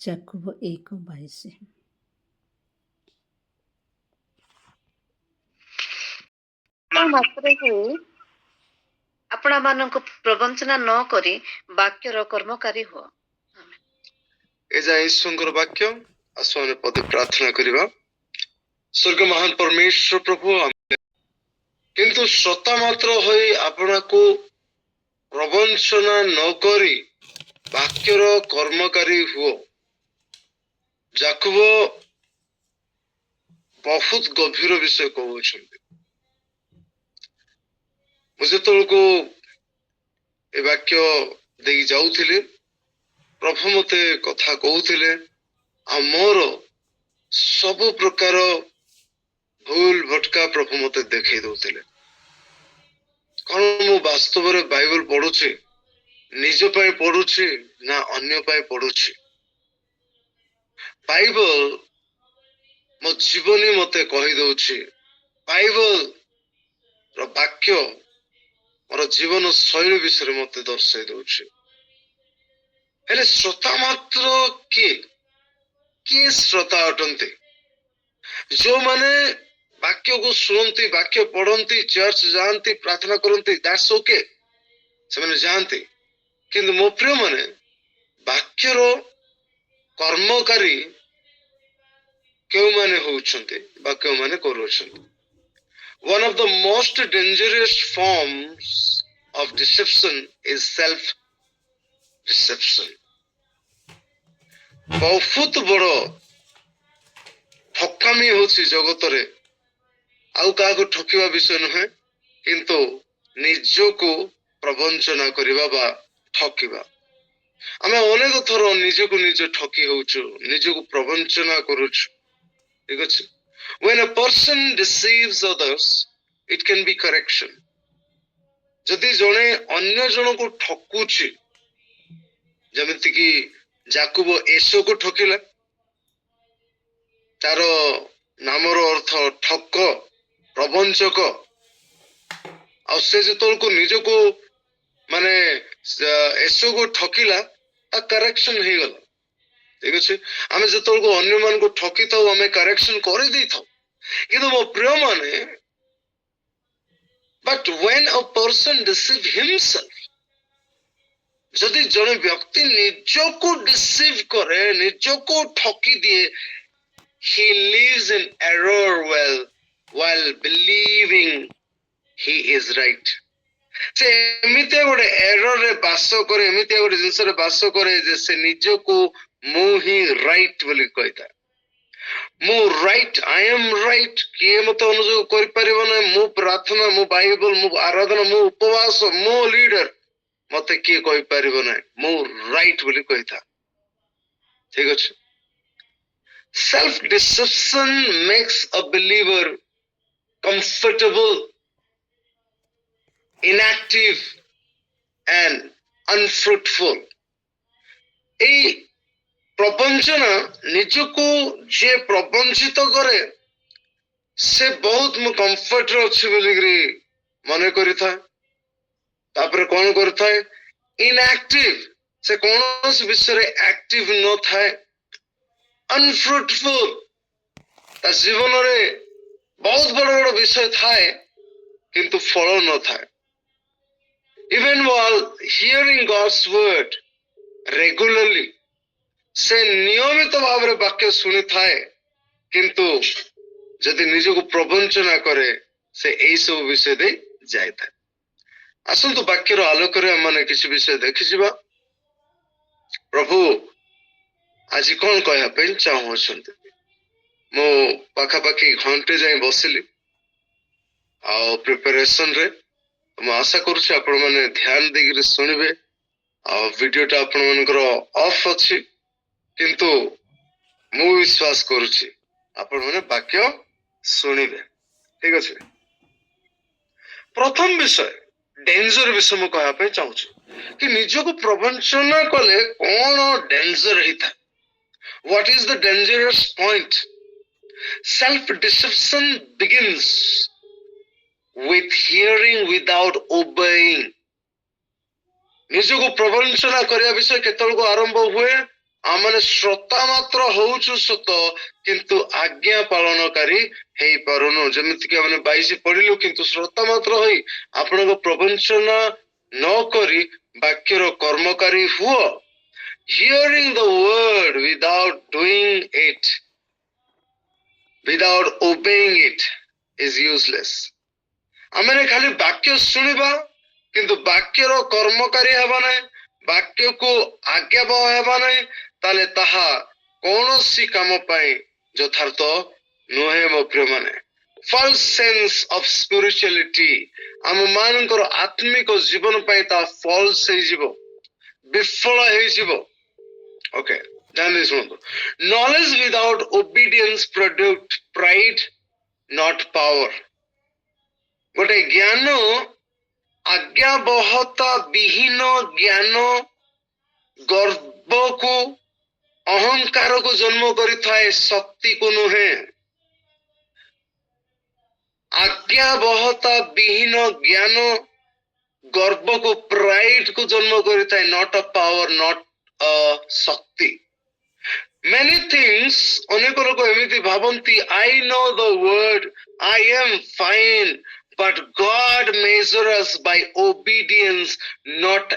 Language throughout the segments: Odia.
ଯାକୁବ 1:22। ମାତ୍ରକୁ ଆପଣା ମାନଙ୍କୁ ପ୍ରବଞ୍ଚନା ନ କରି ବାକ୍ୟର କର୍ମକାରୀ ହୁଅ। ଏ ଯାଏ ଈଶ୍ୱରଙ୍କର ବାକ୍ୟ। ଆସୁ ଆମେ ପଦେ ପ୍ରାର୍ଥନା କରିବା। ସ୍ୱର୍ଗ ମହାନ ପରମେଶ୍ୱର ପ୍ରଭୁ, କିନ୍ତୁ ଶ୍ରୋତା ମାତ୍ର ହୋଇ ଆପଣଙ୍କୁ ପ୍ରବଞ୍ଚନା ନ କରି ବାକ୍ୟର କର୍ମକାରୀ ହୁଅ। ଯାକୁବ ବହୁତ ଗଭୀର ବିଷୟ କହୁଛନ୍ତି। ମୁଁ ଯେତେବେଳକୁ ଏ ବାକ୍ୟ ଦେଇ ଯାଉଥିଲି, ପ୍ରଭୁ ମତେ କଥା କହୁଥିଲେ ଆଉ ମୋର ସବୁ ପ୍ରକାର ଭୁଲ ଭଟକା ପ୍ରଭୁ ମତେ ଦେଖେଇ ଦଉଥିଲେ। କଣ ମୁଁ ବାସ୍ତବରେ ବାଇବଲ ପଢୁଛି, ନିଜ ପାଇଁ ପଢୁଛି ନା ଅନ୍ୟ ପାଇଁ ପଢୁଛି? ବାଇବଲ ମୋ ଜୀବନୀ ମତେ କହିଦଉଛି। ବାଇବଲ ର ବାକ୍ୟ ମୋର ଜୀବନ ଶୈଳୀ ବିଷୟରେ ମତେ ଦର୍ଶାଇ ଦଉଛି। ହେଲେ ଶ୍ରୋତା ମାତ୍ର କିଏ? କିଏ ଶ୍ରୋତା ଅଟନ୍ତି? ଯୋଉମାନେ ବାକ୍ୟକୁ ଶୁଣନ୍ତି, ବାକ୍ୟ ପଢନ୍ତି, ଚର୍ଚ୍ଚ ଯାଆନ୍ତି, ପ୍ରାର୍ଥନା କରନ୍ତି, ଦ୍ୟାଟ୍ସ ଓକେ, ସେମାନେ ଯାଆନ୍ତି। କିନ୍ତୁ ମୋ ପ୍ରିୟ ମାନେ, ବାକ୍ୟର କର୍ମକାରୀ କେଉଁମାନେ ହଉଛନ୍ତି ବା କେଉଁମାନେ କରୁଅଛନ୍ତି? One of the most dangerous forms of deception is self-deception. ବହୁତ ବଡ ଠକାମି ହଉଛି ଜଗତରେ। ଆଉ କାହାକୁ ଠକିବା ବିଷୟ ନୁହେଁ, କିନ୍ତୁ ନିଜକୁ ପ୍ରବଞ୍ଚନା କରିବା ବା ଠକିବା। ଆମେ ଅନେକ ଥର ନିଜକୁ ନିଜ ଠକି ହଉଛୁ, ନିଜକୁ ପ୍ରବଞ୍ଚନା କରୁଛୁ। ଠିକ ଅଛି? When a person deceives others, it can be correction. ଯଦି ଜଣେ ଅନ୍ୟ ଜଣକୁ ଠକୁଛି, ଯେମିତିକି ଯାକୁବ ଏସୋକୁ ଠକିଲା, ତାର ନାମର ଅର୍ଥ ଠକ, ପ୍ରବଞ୍ଚକ। ଆଉ ସେ ଯେତେବେଳକୁ ନିଜକୁ ମାନେ ଏସୋକୁ ଠକିଲା, ତା କରେକ୍ସନ ହେଇଗଲା। ଠିକ ଅଛି? ଆମେ ଯେତେବେଳକୁ ଅନ୍ୟମାନଙ୍କୁ ଠକିଥାଉ, ଆମେ କରେକ୍ସନ କରିଦେଇଥାଉ। କିନ୍ତୁ ମୋ ପ୍ରିୟ ମାନେ, but when a person deceive himself, ଯଦି ଜଣେ ବ୍ୟକ୍ତି ନିଜକୁ ଡିସିଭ କରେ, ନିଜକୁ ଠକି ଦିଏ, he lives in error while believing he is right. ସେ ଏମିତିଆ ଗୋଟେ ଏରରରେ ବାସ କରେ, ଏମିତିଆ ଗୋଟେ ଜିନିଷରେ ବାସ କରେ ଯେ ସେ ନିଜକୁ ମୁଁ ହିଁ ରାଇଟ ବୋଲି କହିଥାଏ। ମୁଁ ରାଇଟ, ଆଇ ଏମ୍ ରାଇଟ, କିଏ ମତେ ଅନୁଯୋଗ କରିପାରିବ ନାହିଁ। ମୁଁ ପ୍ରାର୍ଥନା, ମୁଁ ବାଇବଲ, ମୁଁ ଆରାଧନା, ମୁଁ ଉପବାସ, ମୋ ଲିଡର, ମତେ କିଏ କହିପାରିବ ନାହିଁ। ମୁଁ ରାଇଟ ବୋଲି କହିଥାଏ। ଠିକ ଅଛି? ସେଲ୍ଫ ଡିସେପସନ ମେକ୍ସ ଅ ବିଲିଭର comfortable, inactive and unfruitful. এই ପ୍ରବଞ୍ଚନା ନିଜକୁ ଯିଏ ପ୍ରବଞ୍ଚିତ କରେ, ସେ ବହୁତ ମୁଁ କମ୍ଫର୍ଟରେ ଅଛି ବୋଲିକିରି ମନେ କରିଥାଏ। ତାପରେ କଣ କରିଥାଏ? ଇନଆକ୍ଟିଭ, ସେ କୌଣସି ବିଷୟରେ ଆକ୍ଟିଭ ନଥାଏ। ଅନଫ୍ରୁଟଫୁଲ, ତା ଜୀବନରେ ବହୁତ ବଡ ବଡ ବିଷୟ ଥାଏ କିନ୍ତୁ ଫଳ ନଥାଏ। Even while hearing God's word regularly, ସେ ନିୟମିତ ଭାବରେ ବାକ୍ୟ ଶୁଣିଥାଏ, କିନ୍ତୁ ଯଦି ନିଜକୁ ପ୍ରବଞ୍ଚନା କରେ, ସେ ଏଇ ସବୁ ବିଷୟ ଦେଇ ଯାଇଥାଏ। ଆସନ୍ତୁ ବାକ୍ୟର ଆଲୋକରେ ଆମେ କିଛି ବିଷୟ ଦେଖିଯିବା। ପ୍ରଭୁ ଆଜି କଣ କହିବା ପାଇଁ ଚାହୁଁଅଛନ୍ତି? ମୁଁ ପାଖାପାଖି ଘଣ୍ଟେ ଯାଇ ବସିଲି ଆଉ ପ୍ରିପାରେସନରେ। ମୁଁ ଆଶା କରୁଛି ଆପଣ ମାନେ ଧ୍ୟାନ ଦେଇକିରି ଶୁଣିବେ। ଆଉ ଭିଡିଓଟା ଆପଣ ମାନଙ୍କର ଅଫ୍ ଅଛି, କିନ୍ତୁ ମୁଁ ବିଶ୍ୱାସ କରୁଛି ଆପଣ ମାନେ ବାକ୍ୟ ଶୁଣିବେ। ଠିକ ଅଛି? ପ୍ରଥମ ବିଷୟ, ଡେଞ୍ଜର ବିଷୟ ମୁଁ କହିବା ପାଇଁ ଚାହୁଁଛି କି ନିଜକୁ ପ୍ରବଞ୍ଚନା କଲେ କଣ ଡେଞ୍ଜର ହେଇଥାଏ। What is the dangerous point? Self-deception begins with hearing without obeying. ନିଜକୁ ପ୍ରବଞ୍ଚନା କରିବା ବିଷୟ କେତେବେଳକୁ ଆରମ୍ଭ ହୁଏ? आमने श्रोता मात्र होउछु सत किंतु आज्ञा पालनकारी हेई पारुनु जेमिति कि हमने 22 पढ़िलु किंतु श्रोता मात्र होई आपनको प्रवचन न करी वाक्यर कर्मकारी हुओ hearing the word without doing it without obeying it is useless आमने खाली वाक्य सुनिबा किंतु वाक्यर कर्मकारी हेबा नै वाक्य को आज्ञाबह हेबा नै ताले ताहा कौनसी काम पाई यथार्थ नुहे मो प्रिय माने false sense of spirituality आम मानकर आत्मिक जीवन पाई ता false हे जीवो विफल हे जीवो ओके ध्यान सुनो knowledge without obedience produce pride not power गोटे ज्ञान आज्ञाबहता विहीन ज्ञान गर्व को अहंकार को जन्म करिथाए शक्ति को नुहे आज्ञाबहता विहीन ज्ञान गर्व को प्राइड को जन्म करिथाए not a power not a शक्ति many things अनेक लोग एमिति भावंती I know the word I am fine but God measures us by obedience not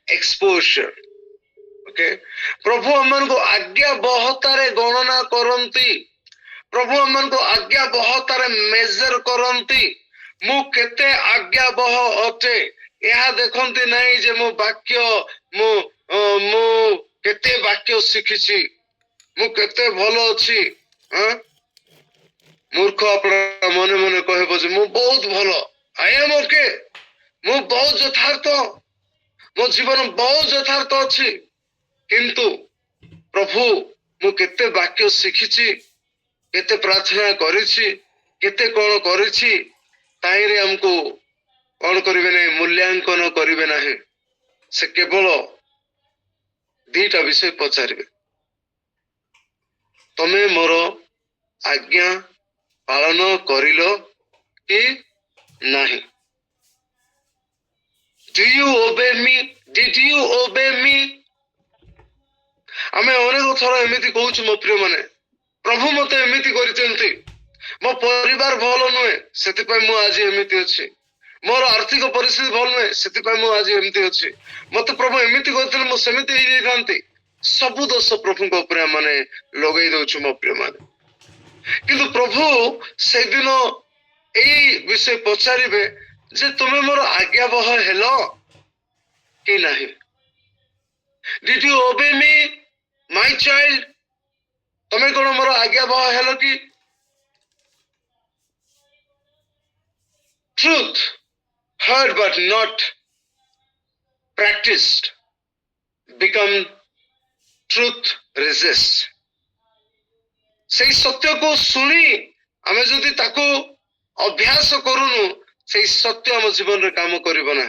exposure okay प्रभु हमन को आज्ञा बहतारे गणना करंती प्रभु हमन को आज्ञा बहतारे मेजर करंती मु केते आज्ञा बह अटे यह देखंती नहीं जे मो वाक्य मु केते वाक्य शिखिछि मु केते भलो अछि मूर्ख अपना मने मने कहबो जे मु बहुत भलो आई एम ओके मु बहुत यथार्थ मो जीवन बहुत यथार्थ अछि किंतु प्रभु मु केते वाक्य शिखिछि केते प्रार्थना करिछि केते कोन करिछि ताइरे हमको कोन करिवे नै मूल्यांकन करिवे नाही से केवल दीटा विषय पचारिबे तमे मोर आज्ञा पालन करिलो कि नाही डू यू ओबे मी डिड यू ओबे मी आमे अनेक थर एमिति कहूछु मो प्रिय माने प्रभु मते एमिति करिसेंती मो परिवार भलो नुहे सेति पय मु आज एमिति अछि मोर आर्थिक परिस्थिति भल नुहे सेति पय मु आज एमिति अछि मते प्रभु एमिति करथिले मु सेमिति हेइ जांती सब दोष प्रभु को ऊपर माने लगै दउछु मो प्रिय माने किंतु प्रभु से दिन एई विषय पचारिबे जे तुमे मोर आज्ञाबह हेलो कि नाही डिड यू ओबे मी माय चाइल्ड तुमे कोन मोर आज्ञाबह हेलो कि truth heard but not practiced become truth resist से सत्य को सुनी आमे जदि ताको अभ्यास करूनु से सत्य हम जीवन रे काम करिबो ना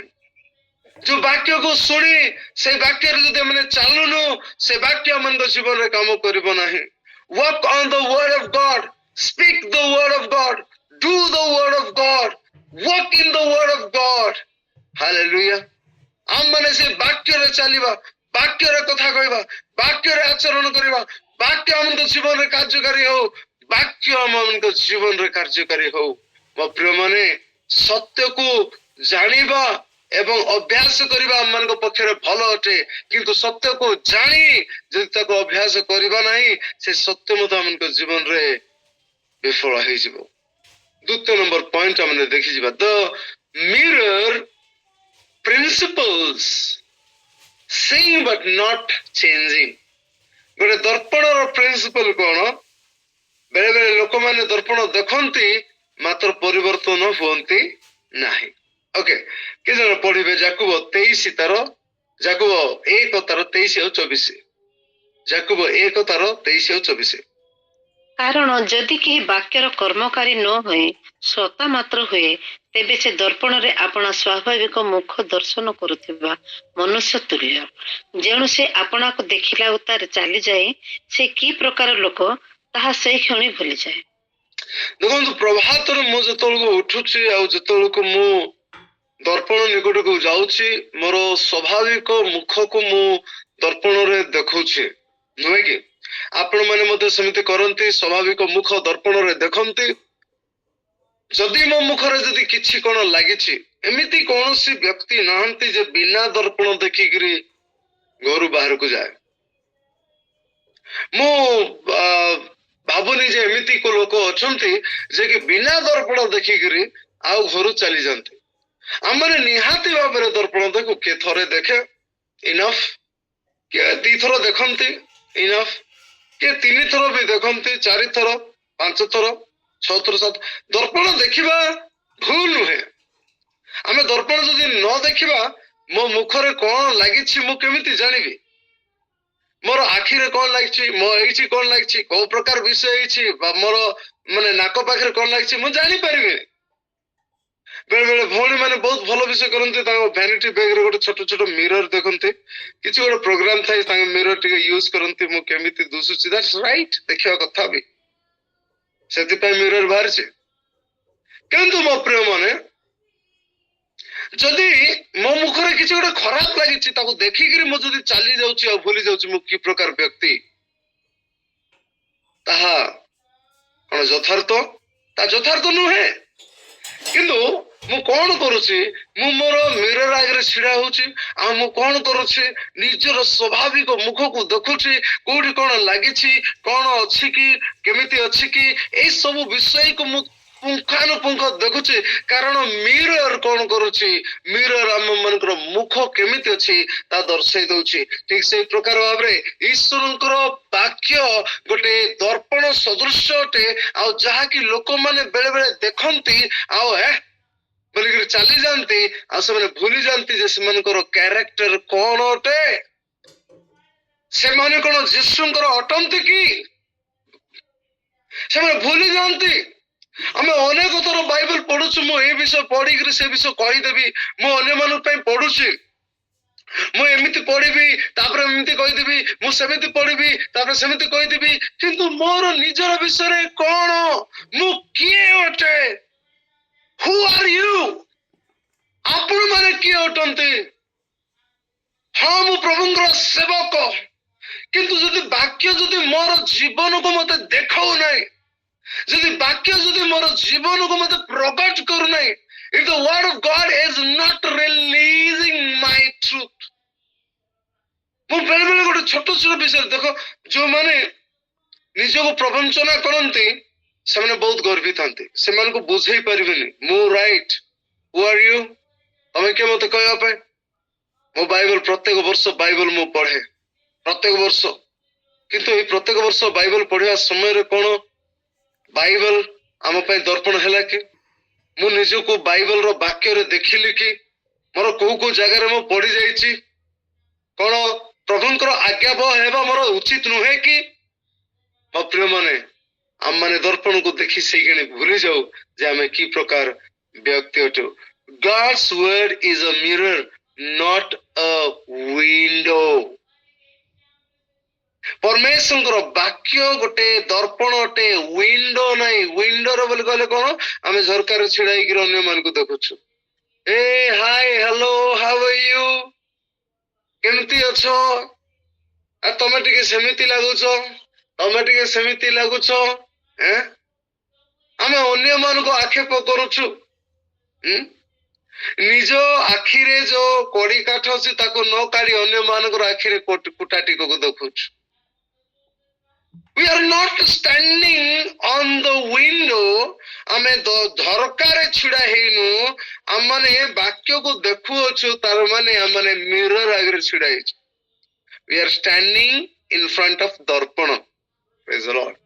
जो वाक्य को सुनी से वाक्य रे जदि हमने चालुनु से वाक्य मन को जीवन रे काम करिबो नाही work on the word of God speak the word of God do the word of God work in the word of God hallelujah हम माने से वाक्य रे चलीबा वाक्य रे कथा कहबा वाक्य रे आचरण करबा वाक्य हमन जीवन रे कार्यकारी हो वाक्य हमन जीवन रे कार्यकारी हो मो प्रिय माने सत्य को जानिबा एवं अभ्यास करबा हमन को पक्षरे भलो अटे किंतु सत्य को जानी जदि ताको अभ्यास करबा नाही से सत्य मत हमन को जीवन रे विफल होई जिवो द्वितीय नंबर पॉइंट हमने देखि जिबा the mirror principles saying but not changing गोटे दर्पण प्रिंसिपल कौन बेले बेले लोक माने दर्पण देखंती मात्र परिवर्तन होती नाही ओके कि जन पढ़िबे याकूब 23 तार याकूब 1 तार 23 और 24 याकूब 1 तार 23 और 24 कारण जदि केही वाक्यर कर्मकारी न होए श्रोता मात्र हुए तेबे से दर्पण रे अपना स्वाभाविक मुख दर्शन करुथिबा मनुष्य तुल्य जेणु से अपना को देखिला उतार चली जाए से की प्रकार लोक ताहा से क्षणी भूली जाए देखो प्रभात मु जतलको उठुची आ जतलको मु दर्पण निकट को जाउची मोर स्वाभाविक मुख को मु ଦର୍ପଣରେ ଦେଖୁଛି, ନୁହେଁ କି? ଆପଣ ମାନେ ମଧ୍ୟ ସେମିତି କରନ୍ତି, ସ୍ୱାଭାବିକ ମୁଖ ଦର୍ପଣରେ ଦେଖନ୍ତି। ଯଦି ମୋ ମୁଖରେ ଯଦି କିଛି କଣ ଲାଗିଛି, ଏମିତି କୌଣସି ବ୍ୟକ୍ତି ନାହାନ୍ତି ଯେ ବିନା ଦର୍ପଣ ଦେଖିକିରି ଘରୁ ବାହାରକୁ ଯାଏ। ମୁଁ ଭାବୁନି ଯେ ଏମିତି ଲୋକ ଅଛନ୍ତି ଯେ କି ବିନା ଦର୍ପଣ ଦେଖିକିରି ଆଉ ଘରୁ ଚାଲି ଯାଆନ୍ତି। ଆମମାନେ ନିହାତି ଭାବରେ ଦର୍ପଣ ଦେଖୁ। କିଏ ଥରେ ଦେଖେ ଇନଫ୍, କିଏ 2 ଥର ଦେଖନ୍ତି ଇନଫ୍, କିଏ 3 ଥର ବି ଦେଖନ୍ତି, 4 ଥର, 5 ଥର, 6 ଥର, 7। ଦର୍ପଣ ଦେଖିବା ଭୁଲ ନୁହେଁ। ଆମେ ଦର୍ପଣ ଯଦି ନ ଦେଖିବା, ମୋ ମୁଖରେ କଣ ଲାଗିଛି ମୁଁ କେମିତି ଜାଣିବି? ମୋର ଆଖିରେ କଣ ଲାଗିଛି, ମୋ ଏଇଠି କଣ ଲାଗିଛି, କୋଉ ପ୍ରକାର ବିଷୟ ହେଇଛି, ବା ମୋର ମାନେ ନାକ ପାଖରେ କଣ ଲାଗିଛି ମୁଁ ଜାଣିପାରିବିନି। ବେଳେ ବେଳେ ଭଉଣୀ ମାନେ ବହୁତ ଭଲ ବିଷୟ କରନ୍ତି, ତାଙ୍କ ଭ୍ୟାନିଟି ବ୍ୟାଗରେ ଗୋଟେ ଛୋଟ ଛୋଟ ମିରର ଦେଖନ୍ତି। କିଛି ଗୋଟେ ପ୍ରୋଗ୍ରାମ ଥାଏ, ତାଙ୍କ ମିରର ଟିକେ ୟୁଜ କରନ୍ତି, ମୁଁ କେମିତି ଦୁସୁଛି। ଦ୍ୟାଟ୍ସ ରାଇଟ୍, ଦେଖିବା କଥା ବି, ସେଥିପାଇଁ ମିରର ବାହାରିଛି। କିନ୍ତୁ ମୋ ପ୍ରିୟ ମାନେ, ଯଦି ମୋ ମୁଖରେ କିଛି ଗୋଟେ ଖରାପ ଲାଗିଛି, ତାକୁ ଦେଖିକିରି ମୁଁ ଯଦି ଚାଲି ଯାଉଛି ଆଉ ଭୁଲି ଯାଉଛି ମୁଁ କି ପ୍ରକାର ବ୍ୟକ୍ତି, ତାହା କଣ ଯଥାର୍ଥ? ତା ଯଥାର୍ଥ ନୁହେଁ। କିନ୍ତୁ ମୁଁ କଣ କରୁଛି, ମୁଁ ମୋର ମିରର ଆଗରେ ଛିଡା ହଉଛି, ଆଉ ମୁଁ କଣ କରୁଛି, ନିଜର ସ୍ୱାଭାବିକ ମୁଖକୁ ଦେଖୁଛି, କୋଉଠି କଣ ଲାଗିଛି, କଣ ଅଛି କି, କେମିତି ଅଛି କି, ଏଇ ସବୁ ବିଷୟକୁ ମୁଁ ପୁଙ୍ଖାନୁପୁଙ୍ଖ ଦେଖୁଛି। କାରଣ ମିରର କଣ କରୁଛି, ମିରର ଆମ ମାନଙ୍କର ମୁଖ କେମିତି ଅଛି ତା ଦର୍ଶାଇ ଦଉଛି। ଠିକ ସେଇ ପ୍ରକାର ଭାବରେ ଈଶ୍ୱରଙ୍କର ବାକ୍ୟ ଗୋଟେ ଦର୍ପଣ ସଦୃଶ ଅଟେ, ଆଉ ଯାହାକି ଲୋକମାନେ ବେଳେ ବେଳେ ଦେଖନ୍ତି ଆଉ ବୋଲିକିରି ଚାଲି ଯାଆନ୍ତି, ଆଉ ସେମାନେ ଭୁଲି ଯାଆନ୍ତି ଯେ ସେମାନଙ୍କର କ୍ୟାରେକ୍ଟର କଣ ଅଟେ। ସେମାନେ କଣ ଯୀଶୁଙ୍କର ଅଟନ୍ତି କି? ସେମାନେ ଭୁଲି ଯାଆନ୍ତି। ଆମେ ଅନେକ ଥର ବାଇବଲ ପଢୁଛୁ, ମୁଁ ଏ ବିଷୟ ପଢିକିରି ସେ ବିଷୟ କହିଦେବି, ମୁଁ ଅନ୍ୟମାନଙ୍କ ପାଇଁ ପଢୁଛି, ମୁଁ ଏମିତି ପଢିବି ତାପରେ ଏମିତି କହିଦେବି, ମୁଁ ସେମିତି ପଢିବି ତାପରେ ସେମିତି କହିଦେବି, କିନ୍ତୁ ମୋର ନିଜର ବିଷୟରେ କଣ, ମୁଁ କିଏ ଅଟେ? ହୁ ଆର୍ ୟୁ? ଆପଣ ମାନେ କିଏ ଅଟନ୍ତି? ହଁ, ମୁଁ ପ୍ରଭୁଙ୍କର ସେବକ, କିନ୍ତୁ ଯଦି ବାକ୍ୟ ଯଦି ମୋର ଜୀବନକୁ ମତେ ଦେଖାଉ ନାହିଁ, ଯଦି ବାକ୍ୟ ଯଦି ମୋର ଜୀବନକୁ ମତେ ପ୍ରକଟ କରୁନାହିଁ, if the word of God is not releasing my truth, ମୁଁ ବେଳେ ବେଳେ ଗୋଟେ ଛୋଟ ଛୋଟ ବିଷୟ ଦେଖ, ଯୋଉମାନେ ନିଜକୁ ପ୍ରବଞ୍ଚନା କରନ୍ତି ସେମାନେ ବହୁତ ଗର୍ବିଥାନ୍ତି, ସେମାନଙ୍କୁ ବୁଝେଇ ପାରିବେନି ମୁଁ ରାଇଟ୍। Who are you? ତମେ କିଏ ମତେ କହିବା ପାଇଁ? ମୋ ବାଇବଲ ପ୍ରତ୍ୟେକ ବର୍ଷ ବାଇବଲ ମୁଁ ପଢେ, ପ୍ରତ୍ୟେକ ବର୍ଷ। କିନ୍ତୁ ଏଇ ପ୍ରତ୍ୟେକ ବର୍ଷ ବାଇବଲ ପଢିବା ସମୟରେ କଣ ବାଇବଲ ଆମ ପାଇଁ ଦର୍ପଣ ହେଲା କି? ମୁଁ ନିଜକୁ ବାଇବଲର ବାକ୍ୟରେ ଦେଖିଲି କି ମୋର କୋଉ କୋଉ ଜାଗାରେ ମୁଁ ପଢି ଯାଇଛି? କଣ ପ୍ରଭୁଙ୍କର ଆଜ୍ଞାବହ ହେବା ମୋର ଉଚିତ ନୁହେଁ କି? ମୋ ପ୍ରିୟ ମାନେ, ଆମମାନେ ଦର୍ପଣକୁ ଦେଖି ସେଇକ୍ଷଣି ଭୁଲି ଯାଉ ଯେ ଆମେ କି ପ୍ରକାର ବ୍ୟକ୍ତି ଅଟୁ। God's word is a mirror, not a window. ପରମେଶ୍ୱରଙ୍କର ବାକ୍ୟ ଗୋଟେ ଦର୍ପଣ ଅଟେ, ୱିଣ୍ଡୋ ନାହିଁ। ୱିଣ୍ଡୋର ବୋଲି କହିଲେ କଣ, ଆମେ ଝରକାରେ ଛିଡା ହେଇକିରି ଅନ୍ୟମାନଙ୍କୁ ଦେଖୁଛୁ। ଏ hi hello how are you, କେମିତି ଅଛ, ତମେ ଟିକେ ସେମିତି ଲାଗୁଛ, ତମେ ଟିକେ ସେମିତି ଲାଗୁଛ। ଆମେ ଅନ୍ୟମାନଙ୍କୁ ଆକ୍ଷେପ କରୁଛୁ। ନିଜ ଆଖିରେ ଯୋଉ କଡି କାଠ ଅଛି ତାକୁ ନ କାଢି ଅନ୍ୟମାନଙ୍କର ଆଖିରେ କୁଟା ଟିକକୁ ଦେଖୁଛୁ। We are not standing on the window. ଆମେ ଝରକାରେ ଛିଡା ହେଇନୁ, ଆମମାନେ ବାକ୍ୟକୁ ଦେଖୁଅଛୁ, ତାର ମାନେ ଆମମାନେ ମିରର ଆଗରେ ଛିଡା ହେଇଛୁ। We are standing in front of ଦର୍ପଣ। Praise the Lord.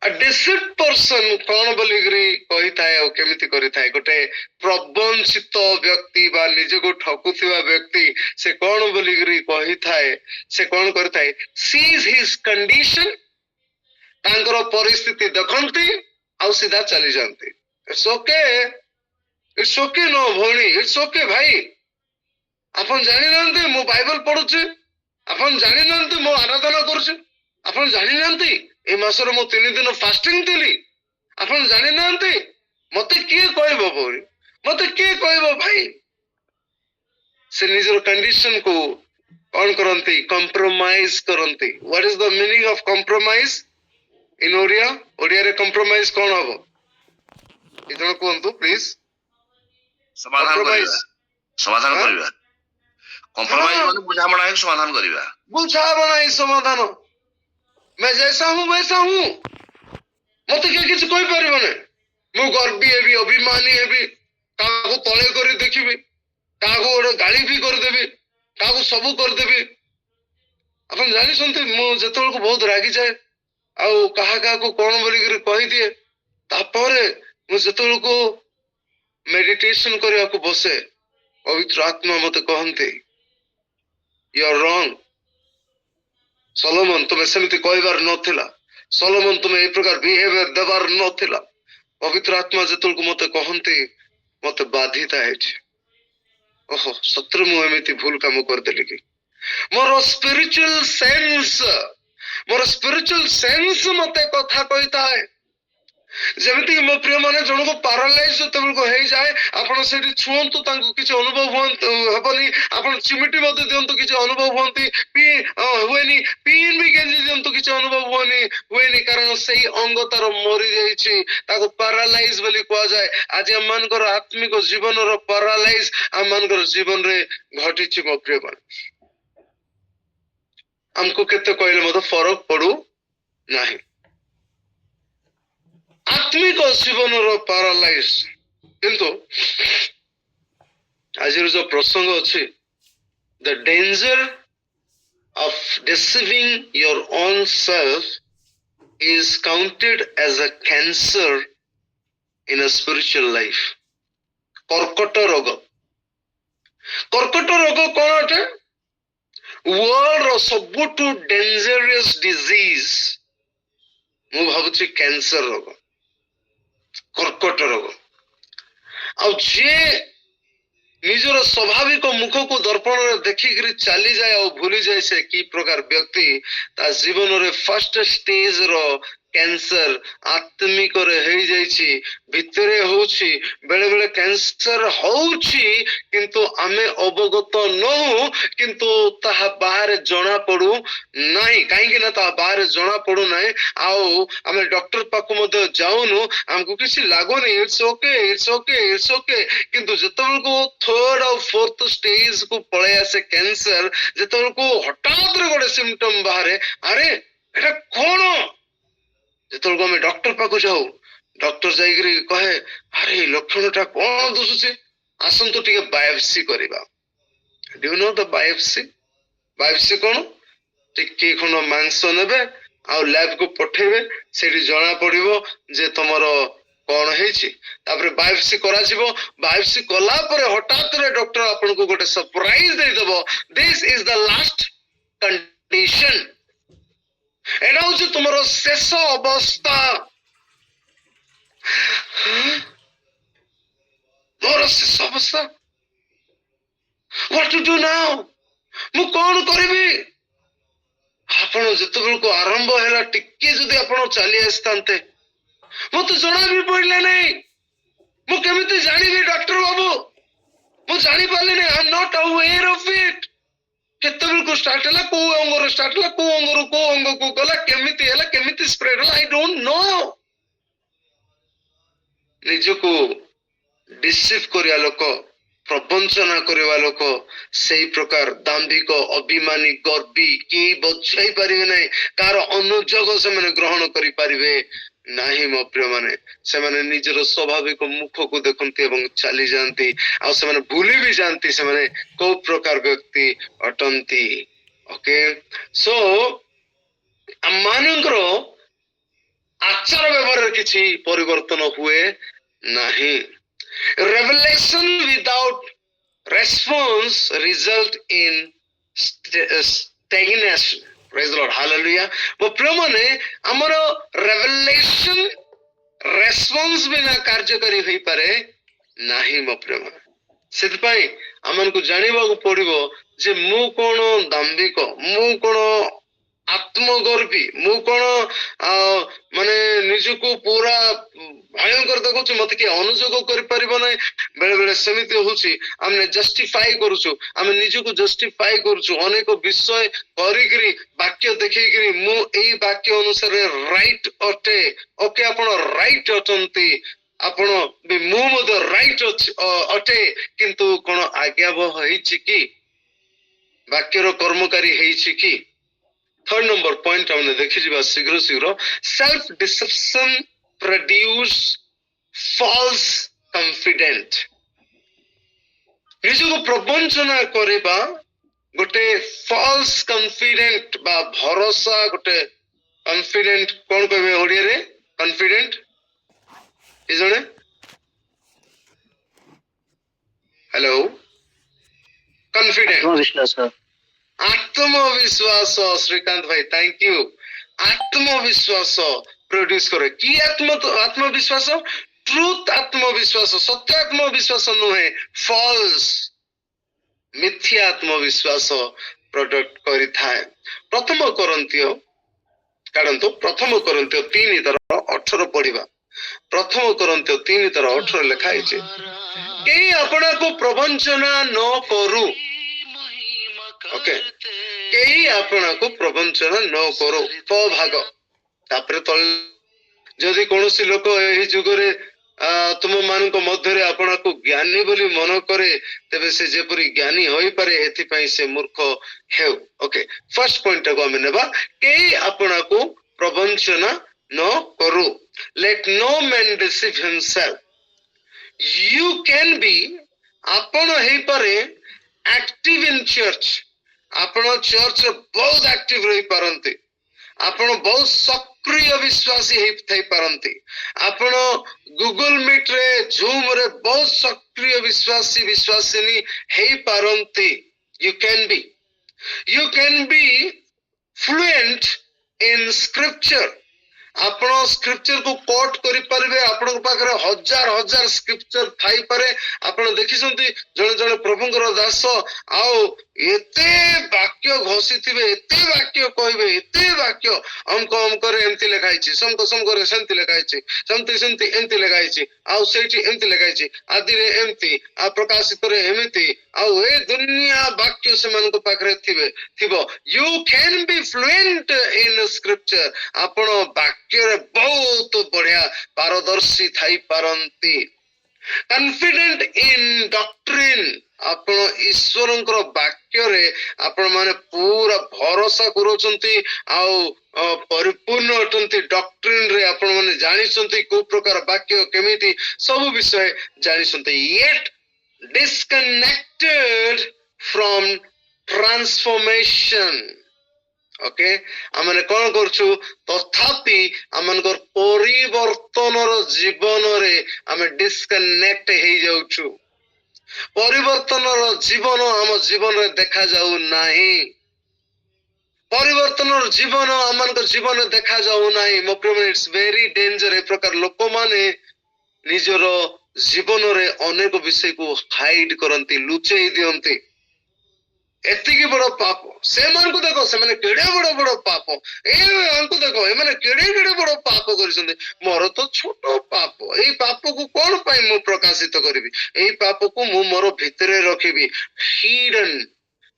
A deceived person କଣ ବୋଲିକିରି କହିଥାଏ ଆଉ କେମିତି କରିଥାଏ? ଗୋଟେ ପ୍ରବଞ୍ଚିତ ବ୍ୟକ୍ତି ବା ନିଜକୁ ଠକୁଥିବା ବ୍ୟକ୍ତି ସେ କଣ ବୋଲିକିରି କହିଥାଏ? ସେ କଣ କରିଥାଏ? sees his condition, ତାଙ୍କର ପରିସ୍ଥିତି ଦେଖନ୍ତି ଆଉ ସିଧା ଚାଲି ଯାଆନ୍ତି। It's okay, it's okay no ଭଉଣୀ, it's okay ଭାଇ, ଆପଣ ଜାଣିନାହାନ୍ତି ମୁଁ ବାଇବଲ ପଢୁଛି, ଆପଣ ଜାଣିନାହାନ୍ତି ମୁଁ ଆରାଧନା କରୁଛି, ଆପଣ ଜାଣିନାହାନ୍ତି ଏ ମାସରେ ମୁଁ 3 ଦିନ ଫାଷ୍ଟିଂ ଥିଲି, ଆପଣ ଜାଣିନାହାନ୍ତି। ମତେ କିଏ କହିବ ଭଉଣୀ, ମତେ କିଏ କହିବ ଭାଇ? ସେ ନିଜର କଣ୍ଡିସନକୁ कौन करती कंप्रोमाइज करती what is the meaning of compromise in Odia Odia रे कंप्रोमाइज कौन हबो इतना कहंतु प्लीज ସମାଧାନ कंप्रोमाइज କରିବା ସମାଧାନ ହଁ? କରିବା କମ୍ପ୍ରମାଇଜ ହଁ। ମାନେ ବୁଝାମଣା ହେଇକି ସମାଧାନ କରିବା बुझा बनाई समाधान मैं जैसा हूं वैसा हूं मत किए किसी कोई परिबने मु गर्वी हेबी अभिमानी हेबी काको तळे करी देखिबी काको गोटे गाली भी करदेबी काको सब करदेबी अपन जानी सुनते मु जेतल को बहुत रागी जाए आउ कहा कहा को कोन बोली कर कहि दिए तापरे मु जेतल को मेडिटेशन करिया को बसे पवित्र आत्मा मते कहंते यू आर रॉन्ग सलोमन तुम्हें सेमती कहबार नथिला सलोमन तुम्हें ए प्रकार बिहेवियर देवार नथिला पवित्र आत्मा जेतल को मते कहंती मते बाधिता है ओहो सत्र मु एमिति भूल काम कर देली कि मोर स्पिरिचुअल सेंस मते कथा कहता है जेमिति मो प्रिय माने जणको पैरालाइज जतबेल को हे जाए आपण सेठी छुंतु तांको किछ अनुभव हबनी आपण चिमिटी मते दियंतु किछ अनुभव होंती पी हुएनी पीन भी गेंजी दियंतु किछ अनुभव हुएनी कारण सेही अंग तार मरि जाईछि ताको पैरालाइज बोली कोआ जाए आज हम मानकर आत्मिक जीवन रो पैरालाइज हम मानकर जीवन रे घटिछि मो प्रिय माने हमको केते कहले मते फरक पड़ू नाही आत्मिक जीवन पैरालाइज किंतु आज जो प्रसंग अच्छी the danger of deceiving your own self is counted as a cancer in a spiritual life कर्कट रोग कौन अटे वर्ल्ड सबुठु डेंजरियस डिजीज मु भावुची कैंसर रोग कर्कट रोग जे निजर स्वाभाविक मुख को दर्पण रे देखिक चली जाए और भूली जाए से की प्रकार व्यक्ति ता जीवन रे फर्स्ट स्टेज रो कैंसर आत्मिक रे हे जाईछि भितरे होछि बेले बेले कैंसर होछि किंतु आमे अवगत न किंतु ताहा बाहर जना पड़ू नाही काहे कि ना ता बाहर जना पड़ू नाही आउ आमे डॉक्टर पाकु मते जाउनु हमको किछि लागोनी इट्स ओके किंतु जेतबेल को थर्ड और फोर्थ स्टेज को पळे आसे कैंसर जेतबेल को हठात रे गोटे सिम्पटम बाहर अरे एटा कोन जेतबेल को आमे डॉक्टर पाकु जाऊ डॉक्टर जाइकरी कहे अरे लक्षणटा कोन दुसुचे आसंतु टिके बायोप्सी करिबा do you know the biopsy कोन टिके खनो मांस नेबे आ लैब को पठेबे सेठी जणा पड़िबो जे तमरो कोन हेछि तापर बायोप्सी करा जिवो बायोप्सी कला परे हठात रे डॉक्टर आपन को गोटे सरप्राइज दे देबो this is the last condition एटा होछि तुमरो शेष अवस्था मोर शेष अवस्था व्हाट टू डू नाउ मु कोन करबी आपण जेतबेल को आरंभ हैला टिके जदी आपण चली आस्तांते मत जणा भी पड़ला नहीं मु केमिति जानिबी डॉक्टर बाबू मु जानि पाले नहीं I am not aware of it केतबेल को स्टार्ट हैला को अंगरो स्टार्ट हैला को अंगरो को अंग को गला केमिति स्प्रेड हैला आई डोंट नो निजको डिसीव करिया लोक प्रवंचना करवा लोक सही प्रकार दाम्भिक अभिमानी गर्वी के बचाई पारिबे नहीं कार अनुजोग से माने ग्रहण करि पारिबे नाही मो प्रिय माने से माने निजर स्वाभाविक मुख को देखंती एवं चली जानती आ से माने भूली भी जानती से माने को प्रकार व्यक्ति अटंती ओके सो अमानंकर आचार व्यवहार किछि परिवर्तन हुए नाही revelation without response result in stagnation praise the lord hallelujah वो प्रिय माने हमर revelation response बिना कार्यकारी होई पारे नाही मो प्रिय माने सेति पई हमन को जानिबा को पड़िबो जे मु कोन दाम्भिक मु कोन ଆତ୍ମଗର୍ବି ମୁଁ କଣ ମାନେ ନିଜକୁ ପୁରା ଭୟଙ୍କର ଦେଖୁଛୁ ମତେ କିଏ ଅନୁଯୋଗ କରିପାରିବ ନାହିଁ ବେଳେ ବେଳେ ସେମିତି ହଉଛି ଆମେ ଜଷ୍ଟିଫାଇ କରୁଛୁ ଆମେ ନିଜକୁ ଜଷ୍ଟିଫାଇ କରୁଛୁ ଅନେକ ବିଷୟ କରିକିରି ବାକ୍ୟ ଦେଖେଇକିରି ମୁଁ ଏଇ ବାକ୍ୟ ଅନୁସାରେ ରାଇଟ୍ ଅଟେ ଓକେ ଆପଣ ରାଇଟ୍ ଅଟନ୍ତି ଆପଣ ବି ମୁଁ ମଧ୍ୟ ରାଇଟ୍ ଅଟେ କିନ୍ତୁ କଣ ଆଜ୍ଞାବହ ହେଇଛି କି ବାକ୍ୟର କର୍ମକାରୀ ହେଇଛି କି थर्ड नंबर पॉइंट हमने देखी जी शीघ्र शीघ्र self deception produce false confident निजको प्रवंचना करबा गोटे फॉल्स कॉन्फिडेंट बा भरोसा गोटे कॉन्फिडेंट कोन कहबे ओडिया रे कॉन्फिडेंट ए जणे हेलो कॉन्फिडेंट आत्मविश्वास आत्मविश्वास श्रीकांत भाई थैंक यू आत्मविश्वास प्रोड्यूस करे कि आत्मविश्वास ट्रूथ आत्मविश्वास सत्य आत्मविश्वास नुहे फॉल्स मिथ्या आत्मविश्वास प्रोडक्ट करि थाए प्रथम करंतियो काढंतो प्रथम करंतियो 3:18 पढिबा प्रथम करंतियो 3:18 लिखा है के अपना को प्रवंचना न करू ओके केही आपना को प्रवंचना न करो प भाग तापरे तल जदि कोनोसी लोक एही जुगरे तुम मानक मध्यरे आपना को ज्ञानी बोली मन करे तबे से जेपरी ज्ञानी होई पारे एथि पई से मूर्ख हेउ ओके फर्स्ट पॉइंट को हम नेबा केही आपना को प्रवंचना न करू let no man deceive himself you can be आपण हेई पारे एक्टिव इन चर्च आपण चर्च बहुत एक्टिव रही पारंती आपण बहुत सक्रिय विश्वासी हे पारंती आपण गूगल मीट रे जूम रे बहुत सक्रिय विश्वासी विश्वासिनी हे पारंती you can be fluent in scripture आपण स्क्रिप्चर को कोट करि परबे आपण पाखरे हजार हजार स्क्रिप्चर थाई पारे आपण देखिसंती जने जने प्रभुଙ୍କର दास आउ एते वाक्य घोषिथिबे एते वाक्य कहबे एते वाक्य अमको एमती लिखाइछि समको सेमती लिखाइछि सेमती एमती लिखाइछि आउ सेठी एमती लिखाइछि आदि रे एमती आ प्रकाशित रे एमती आउ ए दुनिया वाक्य सेमानको पाखरे थिबो you can be fluent in scripture आपण वाक्य रे बहुत बढ़िया पारदर्शी थाई पारंती कॉन्फिडेंट इन डॉक्ट्रिन आपण ईश्वरंकर वाक्य रे आपण माने पूरा भरोसा करूचंती आउ परिपूर्ण अटंती डॉक्ट्रिन रे आपण माने जानिसंती को प्रकार वाक्य केमिति सब विषय जानिसंती yet disconnected from transformation okay आमने कौन करछु तथापि आमनकर परिवर्तनर जीवन रे आमे डिस्कनेक्ट हे जाउछु परिवर्तनर जीवन आम जीवन रे देखा जाउ नाही परिवर्तनर जीवन आमनकर जीवन रे देखा जाउ नाही मो प्रेम इट्स वेरी डेंजर ए प्रकार लोक माने निजर जीवन रे अनेक विषय को हाइड करंती लुचेई दियंती एतिकी बड़ पाप से मान को देखो से माने केड़े बड़ बड़ पाप ए हमको देखो ए माने केड़े केड़े बड़ पाप करिसंते मोर तो छोट पाप ए पाप को कोन पई मु प्रकाशित करबी ए पाप को मु मोर भितरे रखिबी हिडन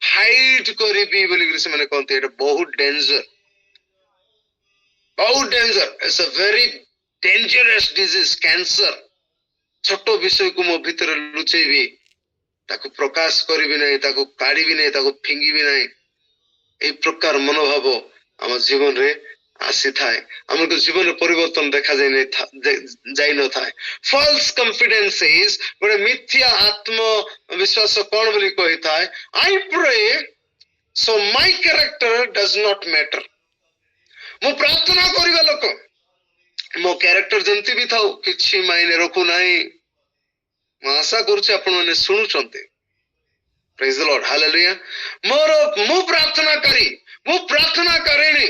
हाइड करबी बोली से माने कोनते एटा बहुत danger it's a very dangerous disease cancer छोट विषय को मो भितरे लुचेबी ताको प्रकाश करिबी नै ताको काढिबी नै ताको फिंगिबी नै ए प्रकार मनोभाव हम जीवन रे आसी थाए हमको जीवन परिवर्तन देखा जाय न थाए फॉल्स कॉन्फिडेंस इज बड़े मिथ्या आत्म विश्वास कोन बोली कहि थाए I pray so my character does not matter मो प्रार्थना करिबा लोक मो कैरेक्टर जंती भी थाउ किछि मायने रखु नाही आशा करुचे आपण माने सुनुचंते प्रेज द लॉर्ड हालेलुया मु प्रार्थना करेनी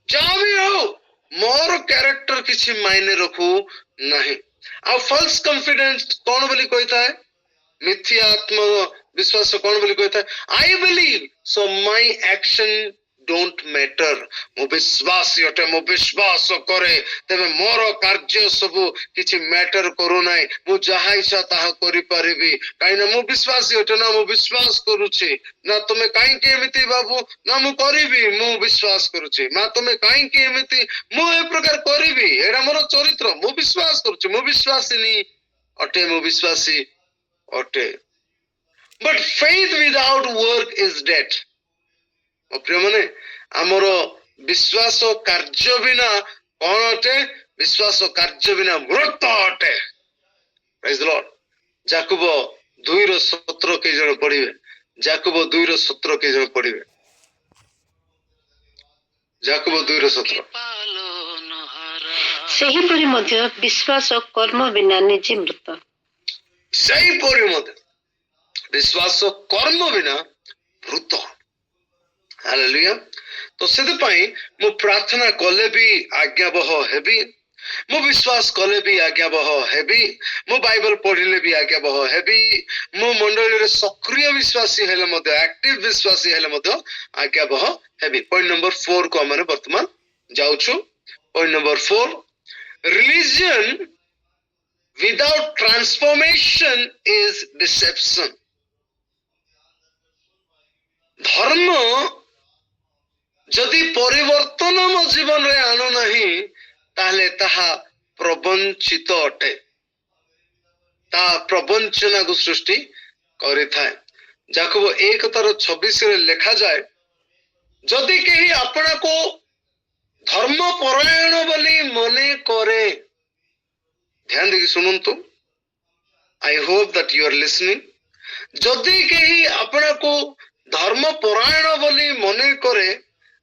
जाबी हो मोर कैरेक्टर किछि मायने रखू नहीं आ फॉल्स कॉन्फिडेंस कोन बोली कहता है मिथ्या आत्म विश्वास कोन बोली कहता है I believe so my action don't matter. ମୁଁ ବିଶ୍ୱାସୀ ଅଟେ, ମୁଁ ବିଶ୍ୱାସ କରେ, ତେବେ ମୋର କାର୍ଯ୍ୟ ସବୁ କିଛି ମ୍ୟାଟର କରୁନାହିଁ। ମୁଁ ଯାହା ଇଚ୍ଛା ତାହା କରିପାରିବି, କାହିଁକିନା ମୁଁ ବିଶ୍ୱାସୀ ଅଟେ ନା, ମୁଁ ବିଶ୍ୱାସ କରୁଛି। ନା ତୁମେ କାହିଁକି ଏମିତି ବାବୁ? ନା ମୁଁ କରିବି, ମୁଁ ବିଶ୍ୱାସ କରୁଛି। ମା ତୁମେ କାହିଁକି ଏମିତି? ମୁଁ ଏ ପ୍ରକାର କରିବି, ଏଇଟା ମୋର ଚରିତ୍ର, ମୁଁ ବିଶ୍ୱାସ କରୁଛି। ମୁଁ ବିଶ୍ୱାସିନୀ ଅଟେ, ମୁଁ ବିଶ୍ୱାସୀ ଅଟେ। But faith without work is dead. ମୋ ପ୍ରିୟମାନେ, ଆମର ବିଶ୍ୱାସ କାର୍ଯ୍ୟ ବିନା କଣ ଅଟେ? ବିଶ୍ୱାସ କାର୍ଯ୍ୟ ବିନା ମୃତ ଅଟେ। Praise the Lord. ଯାକୁବ 2:17 କେହି ଜଣ ପଢିବେ? ଯାକୁବ 2:17 କେହି ଜଣ ପଢିବେ? ଯାକୁବ 2:17। ସେହିପରି ମଧ୍ୟ ବିଶ୍ୱାସ କର୍ମ ବିନା ନିଜେ ମୃତ। ସେହିପରି ମଧ୍ୟ ବିଶ୍ୱାସ କର୍ମ ବିନା ମୃତ। ହାଲେଲୁୟା। ତ ସେଥିପାଇଁ ମୁଁ ପ୍ରାର୍ଥନା କଲେ ବି ଆଜ୍ଞାବହ ହେବି, ମୁଁ ବିଶ୍ୱାସ କଲେ ବି ଆଜ୍ଞାବହ ହେବି, ମୁଁ ବାଇବଲ ପଢିଲେ ବି ଆଜ୍ଞାବହ ହେବି, ମୁଁ ମଣ୍ଡଳୀରେ ସକ୍ରିୟ ବିଶ୍ୱାସୀ ହେଲେ ମଧ୍ୟ, ଆକ୍ଟିଭ ବିଶ୍ୱାସୀ ହେଲେ ମଧ୍ୟ ଆଜ୍ଞାବହ ହେବି। ପଏଣ୍ଟ ନମ୍ବର 4 କୁ ଆମେ ବର୍ତ୍ତମାନ ଯାଉଛୁ। Point number 4, religion without transformation is deception. ଧର୍ମ ଯଦି ପରିବର୍ତ୍ତନ ମୋ ଜୀବନରେ ଆଣୁନାହିଁ, ତାହେଲେ ତାହା ପ୍ରବଞ୍ଚିତ ଅଟେ, ତାହା ପ୍ରବଞ୍ଚନାକୁ ସୃଷ୍ଟି କରିଥାଏ। ଯାକୁବ 1:26 ଲେଖାଯାଏ, ଯଦି କେହି ଆପଣାକୁ ଧର୍ମ ପରାୟଣ ବୋଲି ମନେ କରେ, ଧ୍ୟାନ ଦେଇକି ଶୁଣନ୍ତୁ, I hope that you are listening. ଯଦି କେହି ଆପଣାକୁ ଧର୍ମ ପରାୟଣ ବୋଲି ମନେ କରେ,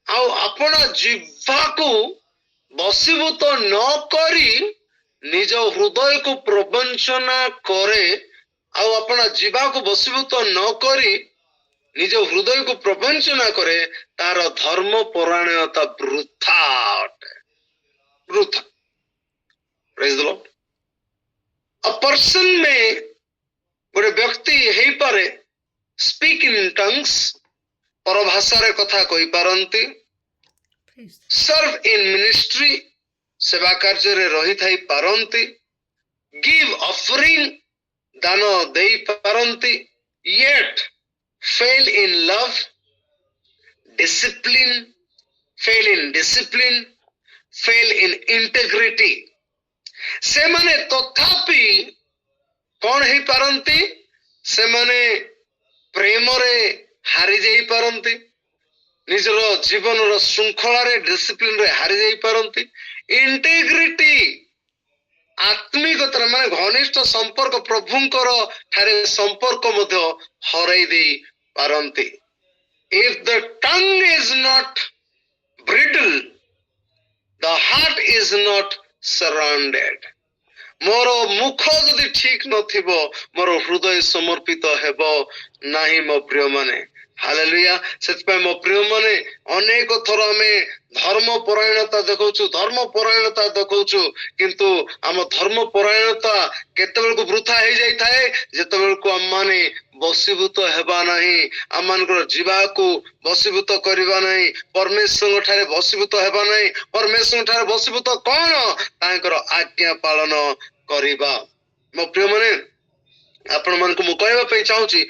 ଆଉ ଆପଣା ଜିହ୍ବାକୁ ବଶୀଭୂତ ନ କରି ନିଜ ହୃଦୟକୁ ପ୍ରବଞ୍ଚନା କରେ, ଆଉ ଆପଣା ଜିହ୍ବାକୁ ବଶୀଭୂତ ନ କରି ନିଜ ହୃଦୟକୁ ପ୍ରବଞ୍ଚନା କରେ, ତାର ଧର୍ମ ପରାୟଣତା ବୃଥା ଅଟେ, ବୃଥା। Praise the Lord. A person may, ଗୋଟେ ବ୍ୟକ୍ତି ହେଇପାରେ, speak in tongues, ପରଭାଷାରେ କଥା କହିପାରନ୍ତି, Praise the serve in ministry, ସେବା କାର୍ଯ୍ୟରେ ରହିଥାଇ ପାରନ୍ତି, give offering, ଦାନ ଦେଇପାରନ୍ତି, yet fail in love, discipline, fail in discipline, fail in integrity. ସେମାନେ ତଥାପି କଣ ହେଇପାରନ୍ତି? ସେମାନେ ପ୍ରେମରେ ହାରି ଯାଇପାରନ୍ତି, ନିଜର ଜୀବନର ଶୃଙ୍ଖଳାରେ, ଡିସିପ୍ଲିନରେ ହାରି ଯାଇପାରନ୍ତି, ଇଣ୍ଟିଗ୍ରିଟି, ଆତ୍ମିକତାରେ ମାନେ ଘନିଷ୍ଠ ସମ୍ପର୍କ, ପ୍ରଭୁଙ୍କର ଠାରେ ସମ୍ପର୍କ ମଧ୍ୟ ହରାଇ ଦେଇ ପାରନ୍ତି। If the tongue is not bridled, the heart is not surrounded. ମୋର ମୁଖ ଯଦି ଠିକ ନଥିବ, ମୋର ହୃଦୟ ସମର୍ପିତ ହେବ ନାହିଁ ମୋ ପ୍ରିୟମାନେ। ହାଲେଲୁୟା। ସେଥିପାଇଁ ମୋ ପ୍ରିୟମାନେ, ଅନେକ ଥର ଆମେ ଧର୍ମ ପରାୟଣତା ଦେଖଉଛୁ, କିନ୍ତୁ ଆମ ଧର୍ମ ପରାୟଣତା କେତେବେଳକୁ ବୃଥା ହେଇଯାଇଥାଏ? ଯେତେବେଳକୁ ଆମମାନେ ବଶୀଭୂତ ହେବା ନାହିଁ, ଆମମାନଙ୍କର ଯିବାକୁ ବଶୀଭୂତ କରିବା ନାହିଁ, ପରମେଶ୍ୱରଙ୍କ ଠାରେ ବଶୀଭୂତ ହେବା ନାହିଁ। ପରମେଶ୍ୱରଙ୍କ ଠାରେ ବଶୀଭୂତ କଣ? ତାଙ୍କର ଆଜ୍ଞା ପାଳନ କରିବା। ମୋ ପ୍ରିୟମାନେ, ଆପଣମାନଙ୍କୁ ମୁଁ କହିବା ପାଇଁ ଚାହୁଁଛି,